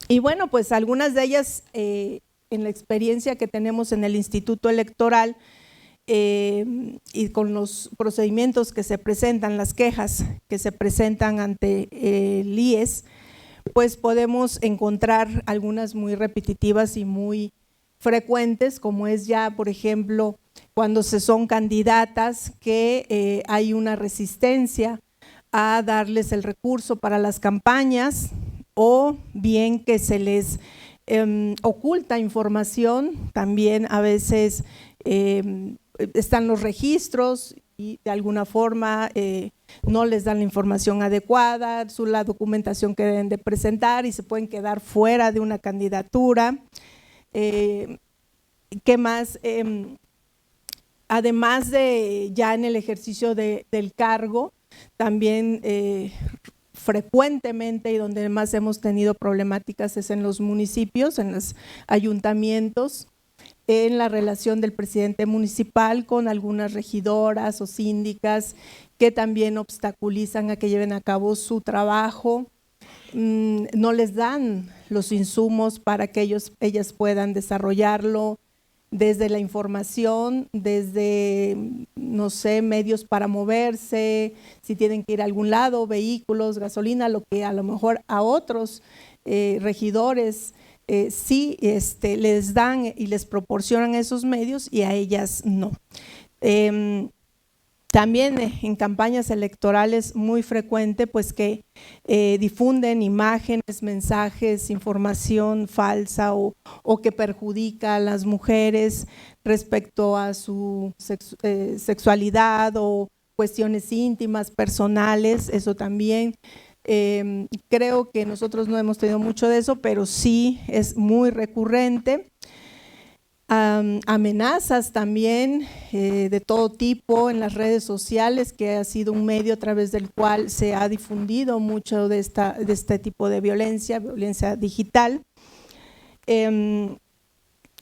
Speaker 2: Y bueno, pues algunas de ellas, en la experiencia que tenemos en el Instituto Electoral, y con los procedimientos que se presentan, las quejas que se presentan ante el IES, pues podemos encontrar algunas muy repetitivas y muy frecuentes, como es ya, por ejemplo, cuando se son candidatas, que hay una resistencia a darles el recurso para las campañas, o bien que se les oculta información. También a veces están los registros y de alguna forma no les dan la información adecuada, la documentación que deben de presentar, y se pueden quedar fuera de una candidatura. ¿Qué más? Además de ya en el ejercicio del cargo, también frecuentemente, y donde más hemos tenido problemáticas, es en los municipios, en los ayuntamientos, en la relación del presidente municipal con algunas regidoras o síndicas que también obstaculizan a que lleven a cabo su trabajo, no les dan los insumos para que ellas puedan desarrollarlo, desde la información, desde, no sé, medios para moverse, si tienen que ir a algún lado, vehículos, gasolina, lo que a lo mejor a otros regidores sí les dan y les proporcionan esos medios, y a ellas no. También en campañas electorales muy frecuente, pues que difunden imágenes, mensajes, información falsa o que perjudica a las mujeres respecto a su sexualidad o cuestiones íntimas, personales. Eso también creo que nosotros no hemos tenido mucho de eso, pero sí es muy recurrente. Amenazas también de todo tipo en las redes sociales, que ha sido un medio a través del cual se ha difundido mucho de este tipo de violencia digital.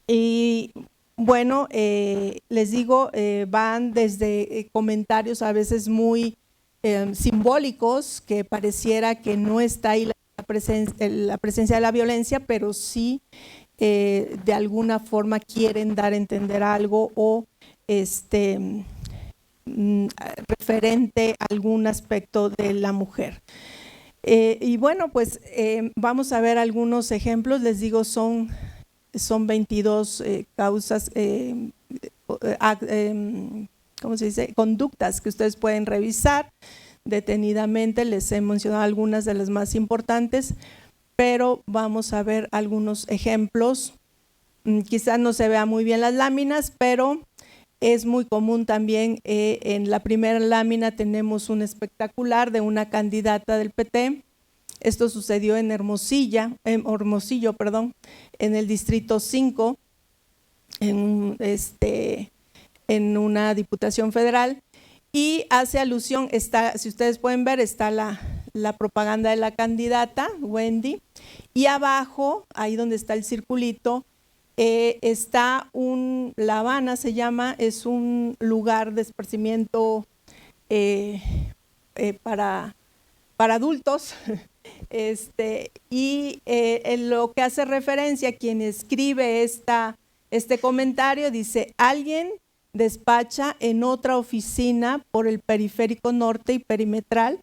Speaker 2: Y bueno, les digo, van desde comentarios a veces muy simbólicos, que pareciera que no está ahí la presencia de la violencia, pero sí de alguna forma quieren dar a entender algo o referente a algún aspecto de la mujer. Y bueno, pues vamos a ver algunos ejemplos. Les digo, son 22 causas, ¿cómo se dice? Conductas que ustedes pueden revisar detenidamente. Les he mencionado algunas de las más importantes, pero vamos a ver algunos ejemplos. Quizás no se vean muy bien las láminas, pero es muy común también. En la primera lámina tenemos un espectacular de una candidata del PT. Esto sucedió en Hermosillo, en el distrito 5, en una diputación federal, y hace alusión, si ustedes pueden ver, está la propaganda de la candidata, Wendy, y abajo, ahí donde está el circulito, está La Habana, se llama, es un lugar de esparcimiento para adultos, y lo que hace referencia, quien escribe este comentario, dice: alguien despacha en otra oficina por el periférico norte y perimetral,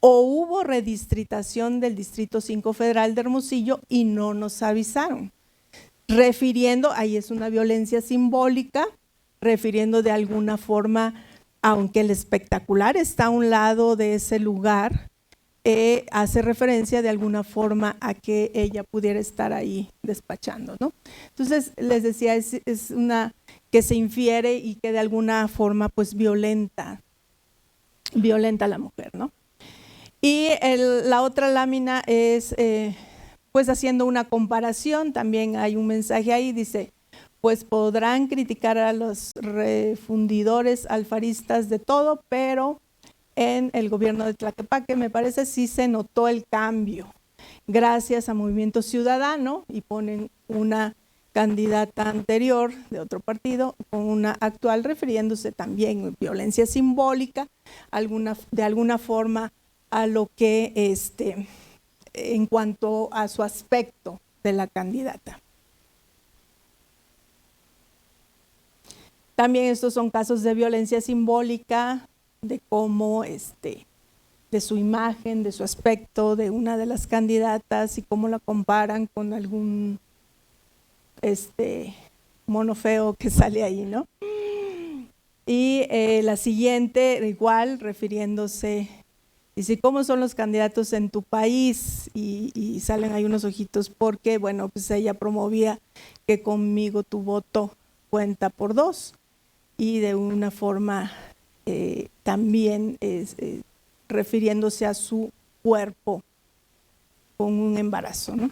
Speaker 2: o hubo redistritación del Distrito 5 Federal de Hermosillo y no nos avisaron. Refiriendo, ahí es una violencia simbólica, refiriendo de alguna forma, aunque el espectacular está a un lado de ese lugar, hace referencia de alguna forma a que ella pudiera estar ahí despachando, ¿no? Entonces, les decía, es una que se infiere y que de alguna forma pues violenta a la mujer, ¿no? Y la otra lámina es pues haciendo una comparación. También hay un mensaje ahí, dice: pues podrán criticar a los refundidores alfaristas de todo, pero en el gobierno de Tlaquepaque. Me parece sí se notó el cambio gracias a Movimiento Ciudadano y ponen una candidata anterior de otro partido con una actual, refiriéndose también a violencia simbólica, de alguna forma a lo que en cuanto a su aspecto de la candidata. También estos son casos de violencia simbólica, de cómo de su imagen, de su aspecto de una de las candidatas y cómo la comparan con algún mono feo que sale ahí, ¿no? Y la siguiente, igual, refiriéndose, dice, ¿cómo son los candidatos en tu país? Y salen ahí unos ojitos porque, bueno, pues ella promovía que conmigo tu voto cuenta por 2 y de una forma también refiriéndose a su cuerpo con un embarazo, ¿no?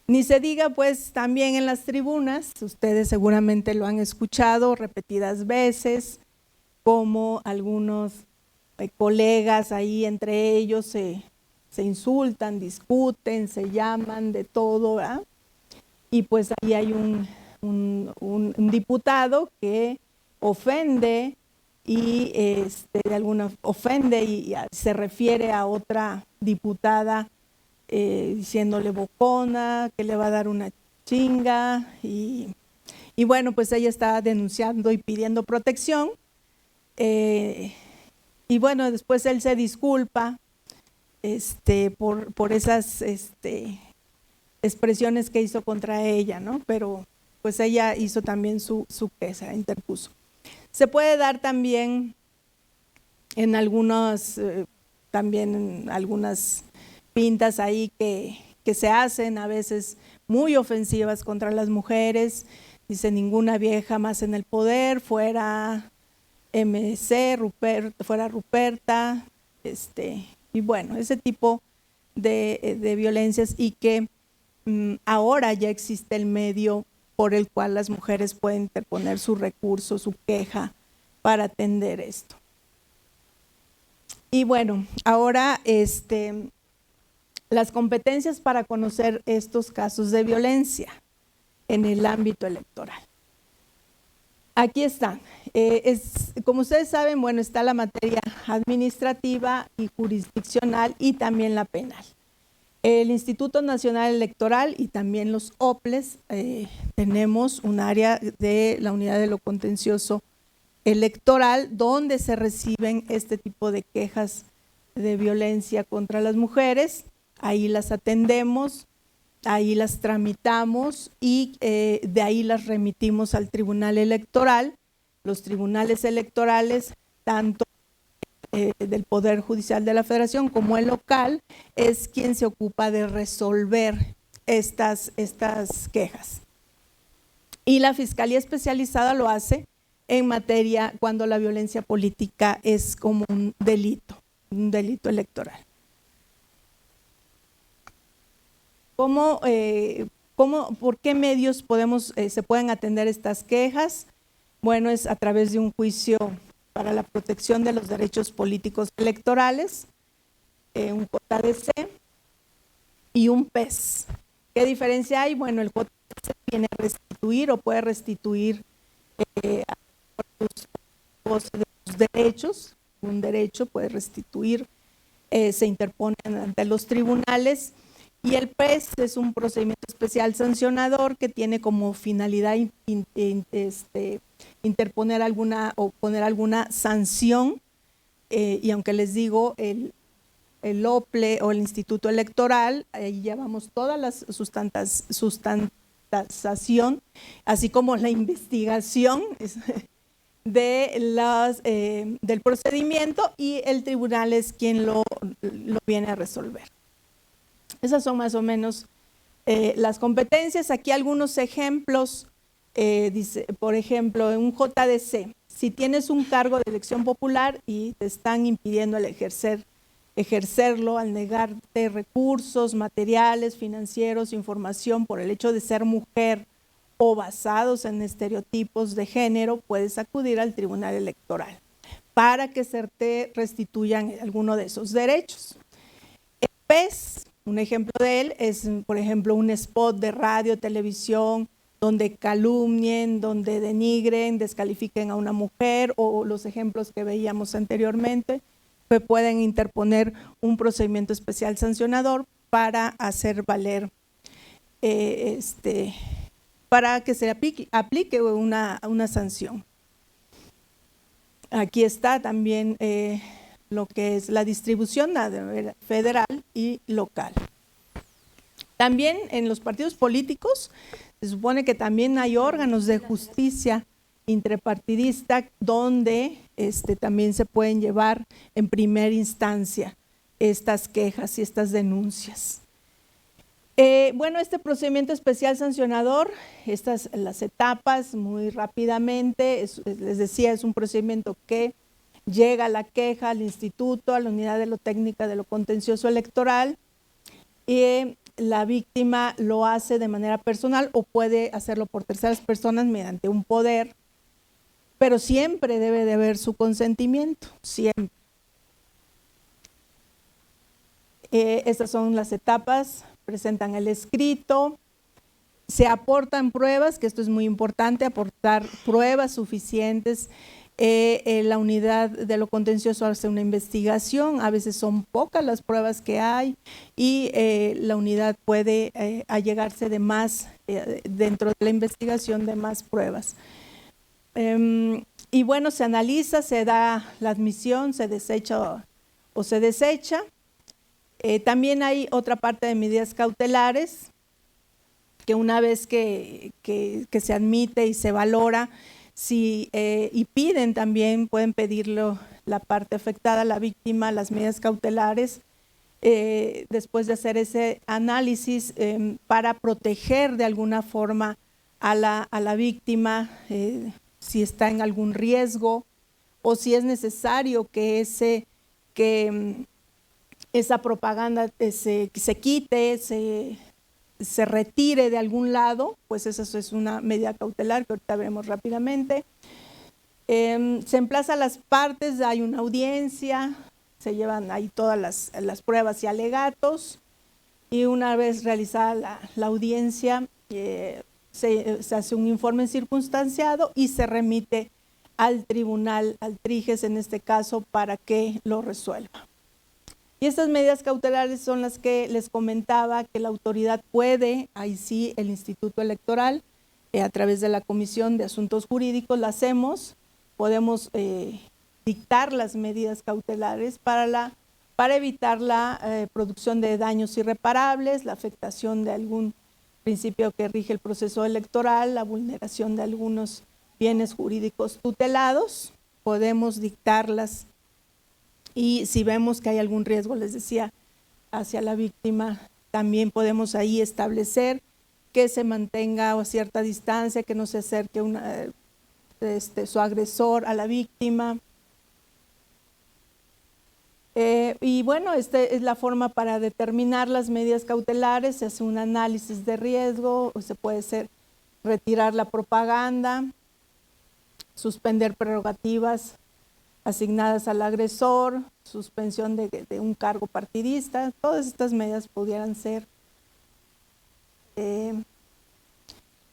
Speaker 2: Ni se diga pues también en las tribunas, ustedes seguramente lo han escuchado repetidas veces, como algunos colegas ahí entre ellos se insultan, discuten, se llaman de todo, ¿verdad? Y pues ahí hay un diputado que ofende y ofende y se refiere a otra diputada diciéndole bocona, que le va a dar una chinga y bueno, pues ella está denunciando y pidiendo protección y bueno, después él se disculpa por esas expresiones que hizo contra ella, ¿no? Pero pues ella hizo también su queja, interpuso. Se puede dar también en algunas pintas ahí que se hacen a veces muy ofensivas contra las mujeres. Dice, ninguna vieja más en el poder, fuera MC, fuera Ruperta, y bueno, ese tipo de violencias y que ahora ya existe el medio por el cual las mujeres pueden interponer su recurso, su queja para atender esto. Y bueno, ahora las competencias para conocer estos casos de violencia en el ámbito electoral. Aquí están. Como ustedes saben, bueno, está la materia administrativa y jurisdiccional y también la penal. El Instituto Nacional Electoral y también los OPLES tenemos un área de la unidad de lo contencioso electoral donde se reciben este tipo de quejas de violencia contra las mujeres. Ahí las atendemos, ahí las tramitamos y de ahí las remitimos al Tribunal Electoral. Los tribunales electorales, tanto del Poder Judicial de la Federación como el local, es quien se ocupa de resolver estas quejas. Y la Fiscalía Especializada lo hace en materia cuando la violencia política es como un delito electoral. ¿Por qué medios se pueden atender estas quejas? Bueno, es a través de un juicio para la protección de los derechos políticos electorales, un JDC y un PES. ¿Qué diferencia hay? Bueno, el JDC viene a restituir o puede restituir los derechos, un derecho puede restituir, se interpone ante los tribunales. Y el PES es un procedimiento especial sancionador que tiene como finalidad interponer alguna o poner alguna sanción y aunque les digo el OPLE o el Instituto Electoral, ahí llevamos toda la sustentación, así como la investigación del procedimiento y el tribunal es quien lo viene a resolver. Esas son más o menos las competencias. Aquí algunos ejemplos, dice, por ejemplo, en un JDC, si tienes un cargo de elección popular y te están impidiendo el ejercerlo al negarte recursos, materiales, financieros, información por el hecho de ser mujer o basados en estereotipos de género, puedes acudir al Tribunal Electoral para que se te restituyan alguno de esos derechos. El PES, un ejemplo de él es, por ejemplo, un spot de radio, televisión, donde calumnien, donde denigren, descalifiquen a una mujer, o los ejemplos que veíamos anteriormente, que pueden interponer un procedimiento especial sancionador para hacer valer, para que se aplique una sanción. Aquí está también lo que es la distribución federal y local. También en los partidos políticos se supone que también hay órganos de justicia interpartidista donde también se pueden llevar en primera instancia estas quejas y estas denuncias. Bueno, este procedimiento especial sancionador, estas las etapas muy rápidamente, les decía, es un procedimiento que llega la queja al instituto, a la unidad de lo técnica de lo contencioso electoral, y la víctima lo hace de manera personal o puede hacerlo por terceras personas mediante un poder, pero siempre debe de haber su consentimiento, siempre. Estas son las etapas, presentan el escrito, se aportan pruebas, que esto es muy importante, aportar pruebas suficientes. La unidad de lo contencioso hace una investigación, a veces son pocas las pruebas que hay y la unidad puede allegarse de más, dentro de la investigación, de más pruebas. Y bueno, se analiza, se da la admisión, se desecha o se desecha. También hay otra parte de medidas cautelares, que una vez que se admite y se valora, y piden también, pueden pedirlo la parte afectada, la víctima, las medidas cautelares, después de hacer ese análisis para proteger de alguna forma a la víctima, si está en algún riesgo o si es necesario que esa propaganda se quite, se retire de algún lado, pues eso es una medida cautelar que ahorita veremos rápidamente. Se emplaza a las partes, hay una audiencia, se llevan ahí todas las pruebas y alegatos, y una vez realizada la audiencia, se hace un informe circunstanciado y se remite al tribunal, al TRIJES en este caso, para que lo resuelva. Y estas medidas cautelares son las que les comentaba que la autoridad puede, ahí sí, el Instituto Electoral, a través de la Comisión de Asuntos Jurídicos, la hacemos, podemos dictar las medidas cautelares para evitar la producción de daños irreparables, la afectación de algún principio que rige el proceso electoral, la vulneración de algunos bienes jurídicos tutelados, podemos dictarlas. Y si vemos que hay algún riesgo, les decía, hacia la víctima, también podemos ahí establecer que se mantenga a cierta distancia, que no se acerque su agresor a la víctima. Y bueno, esta es la forma para determinar las medidas cautelares, se hace un análisis de riesgo, o se puede retirar la propaganda, suspender prerrogativas asignadas al agresor, suspensión de un cargo partidista, todas estas medidas pudieran ser.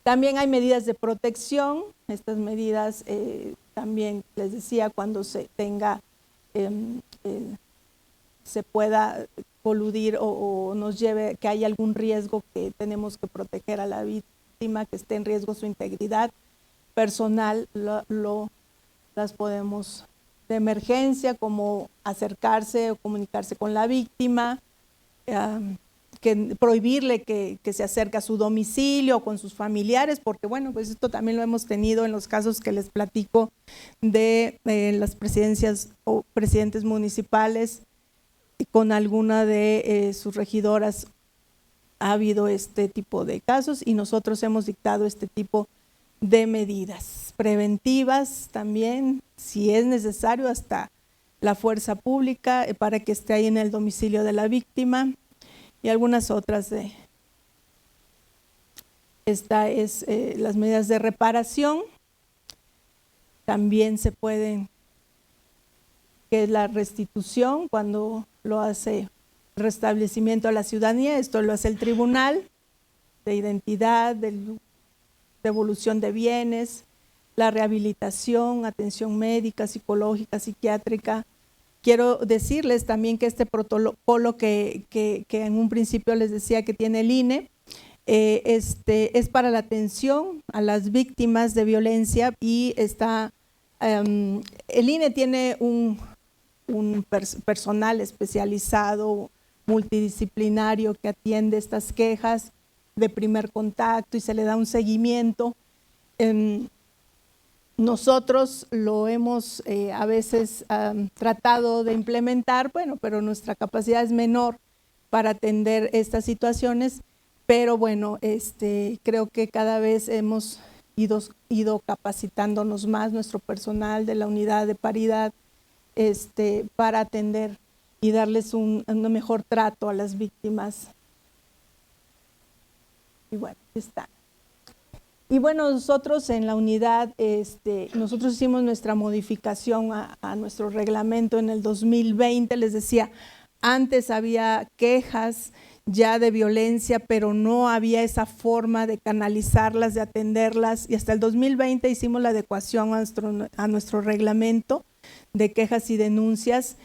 Speaker 2: También hay medidas de protección, estas medidas también les decía, cuando se tenga, se pueda coludir o nos lleve que hay algún riesgo que tenemos que proteger a la víctima, que esté en riesgo su integridad personal, las podemos de emergencia, como acercarse o comunicarse con la víctima, prohibirle que se acerque a su domicilio o con sus familiares, porque bueno, pues esto también lo hemos tenido en los casos que les platico de las presidencias o presidentes municipales, y con alguna de sus regidoras ha habido este tipo de casos y nosotros hemos dictado este tipo de medidas preventivas también, si es necesario, hasta la fuerza pública para que esté ahí en el domicilio de la víctima, y algunas otras Esta es las medidas de reparación. También se pueden, que es la restitución, cuando lo hace el restablecimiento a la ciudadanía, esto lo hace el tribunal de identidad, de devolución de bienes, la rehabilitación, atención médica, psicológica, psiquiátrica. Quiero decirles también que este protocolo que en un principio les decía que tiene el INE, es para la atención a las víctimas de violencia y el INE tiene un personal especializado, multidisciplinario, que atiende estas quejas de primer contacto y se le da un seguimiento. Nosotros lo hemos a veces tratado de implementar, bueno, pero nuestra capacidad es menor para atender estas situaciones, pero bueno, creo que cada vez hemos ido capacitándonos más, nuestro personal de la unidad de paridad, para atender y darles un mejor trato a las víctimas. Y bueno, está. Y bueno, nosotros en la unidad, nosotros hicimos nuestra modificación a nuestro reglamento en el 2020, les decía, antes había quejas ya de violencia, pero no había esa forma de canalizarlas, de atenderlas, y hasta el 2020 hicimos la adecuación a nuestro reglamento de quejas y denuncias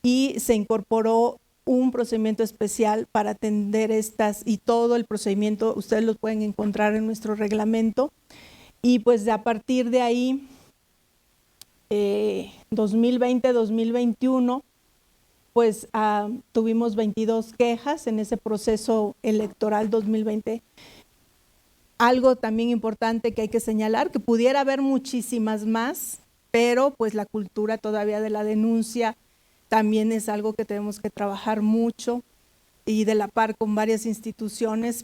Speaker 2: y se incorporó un procedimiento especial para atender estas, y todo el procedimiento ustedes lo pueden encontrar en nuestro reglamento. Y pues a partir de ahí, 2020-2021, pues tuvimos 22 quejas en ese proceso electoral 2020. Algo también importante que hay que señalar, que pudiera haber muchísimas más, pero pues la cultura todavía de la denuncia también es algo que tenemos que trabajar mucho y de la par con varias instituciones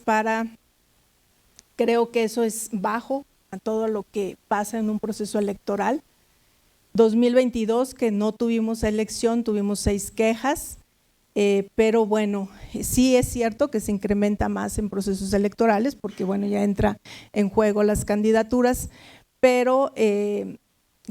Speaker 2: creo que eso es bajo a todo lo que pasa en un proceso electoral. 2022, que no tuvimos elección, tuvimos 6 quejas, pero bueno, sí es cierto que se incrementa más en procesos electorales porque bueno, ya entra en juego las candidaturas, pero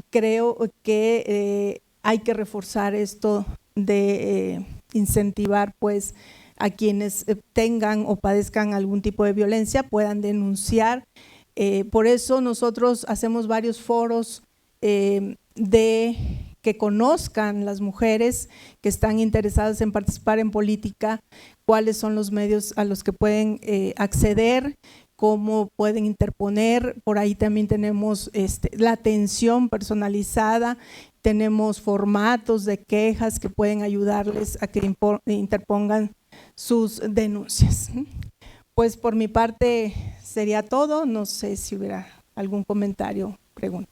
Speaker 2: creo que hay que reforzar esto de incentivar pues a quienes tengan o padezcan algún tipo de violencia puedan denunciar. Por eso nosotros hacemos varios foros de que conozcan las mujeres que están interesadas en participar en política, cuáles son los medios a los que pueden acceder, cómo pueden interponer. Por ahí también tenemos la atención personalizada, tenemos formatos de quejas que pueden ayudarles a que interpongan sus denuncias. Pues por mi parte sería todo, no sé si hubiera algún comentario o pregunta.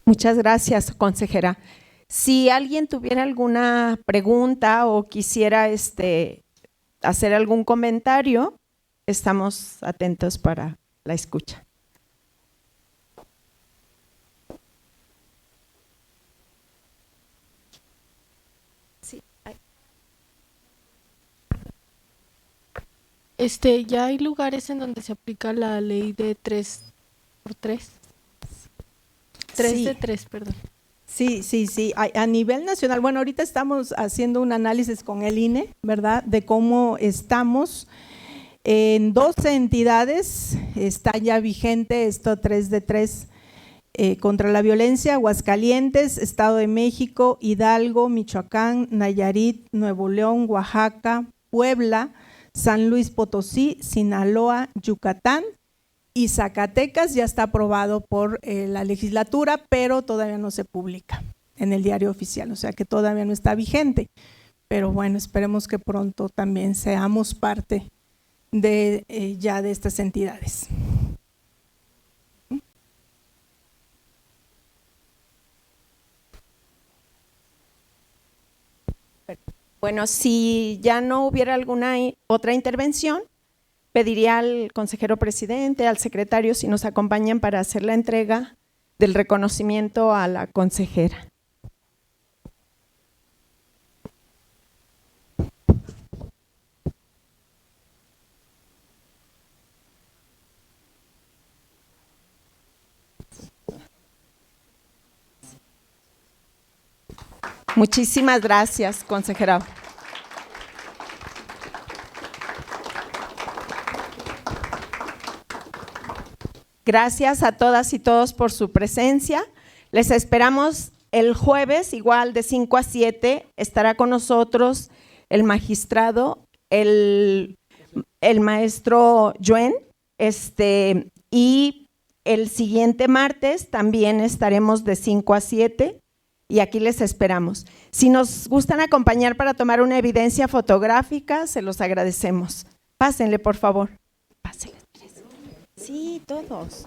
Speaker 1: Muchas gracias, consejera. Si alguien tuviera alguna pregunta o quisiera hacer algún comentario, estamos atentos para la escucha. Sí.
Speaker 3: ¿Ya hay lugares en donde se aplica la ley de 3x3? 3
Speaker 2: Sí.
Speaker 3: de 3, perdón.
Speaker 2: Sí. A nivel nacional, bueno, ahorita estamos haciendo un análisis con el INE, ¿verdad? De cómo estamos en 12 entidades, está ya vigente esto 3 de 3 contra la violencia: Aguascalientes, Estado de México, Hidalgo, Michoacán, Nayarit, Nuevo León, Oaxaca, Puebla, San Luis Potosí, Sinaloa, Yucatán y Zacatecas. Ya está aprobado por la legislatura, pero todavía no se publica en el diario oficial, o sea que todavía no está vigente, pero bueno, esperemos que pronto también seamos parte de ya de estas entidades.
Speaker 1: Bueno, si ya no hubiera alguna otra intervención, pediría al consejero presidente, al secretario, si nos acompañan para hacer la entrega del reconocimiento a la consejera. Muchísimas gracias, consejera. Gracias a todas y todos por su presencia. Les esperamos el jueves, igual de 5 a 7, estará con nosotros el magistrado, el maestro Yuen, y el siguiente martes también estaremos de 5 a 7. Y aquí les esperamos. Si nos gustan acompañar para tomar una evidencia fotográfica, se los agradecemos. Pásenle, por favor. Pásenle. Sí, todos.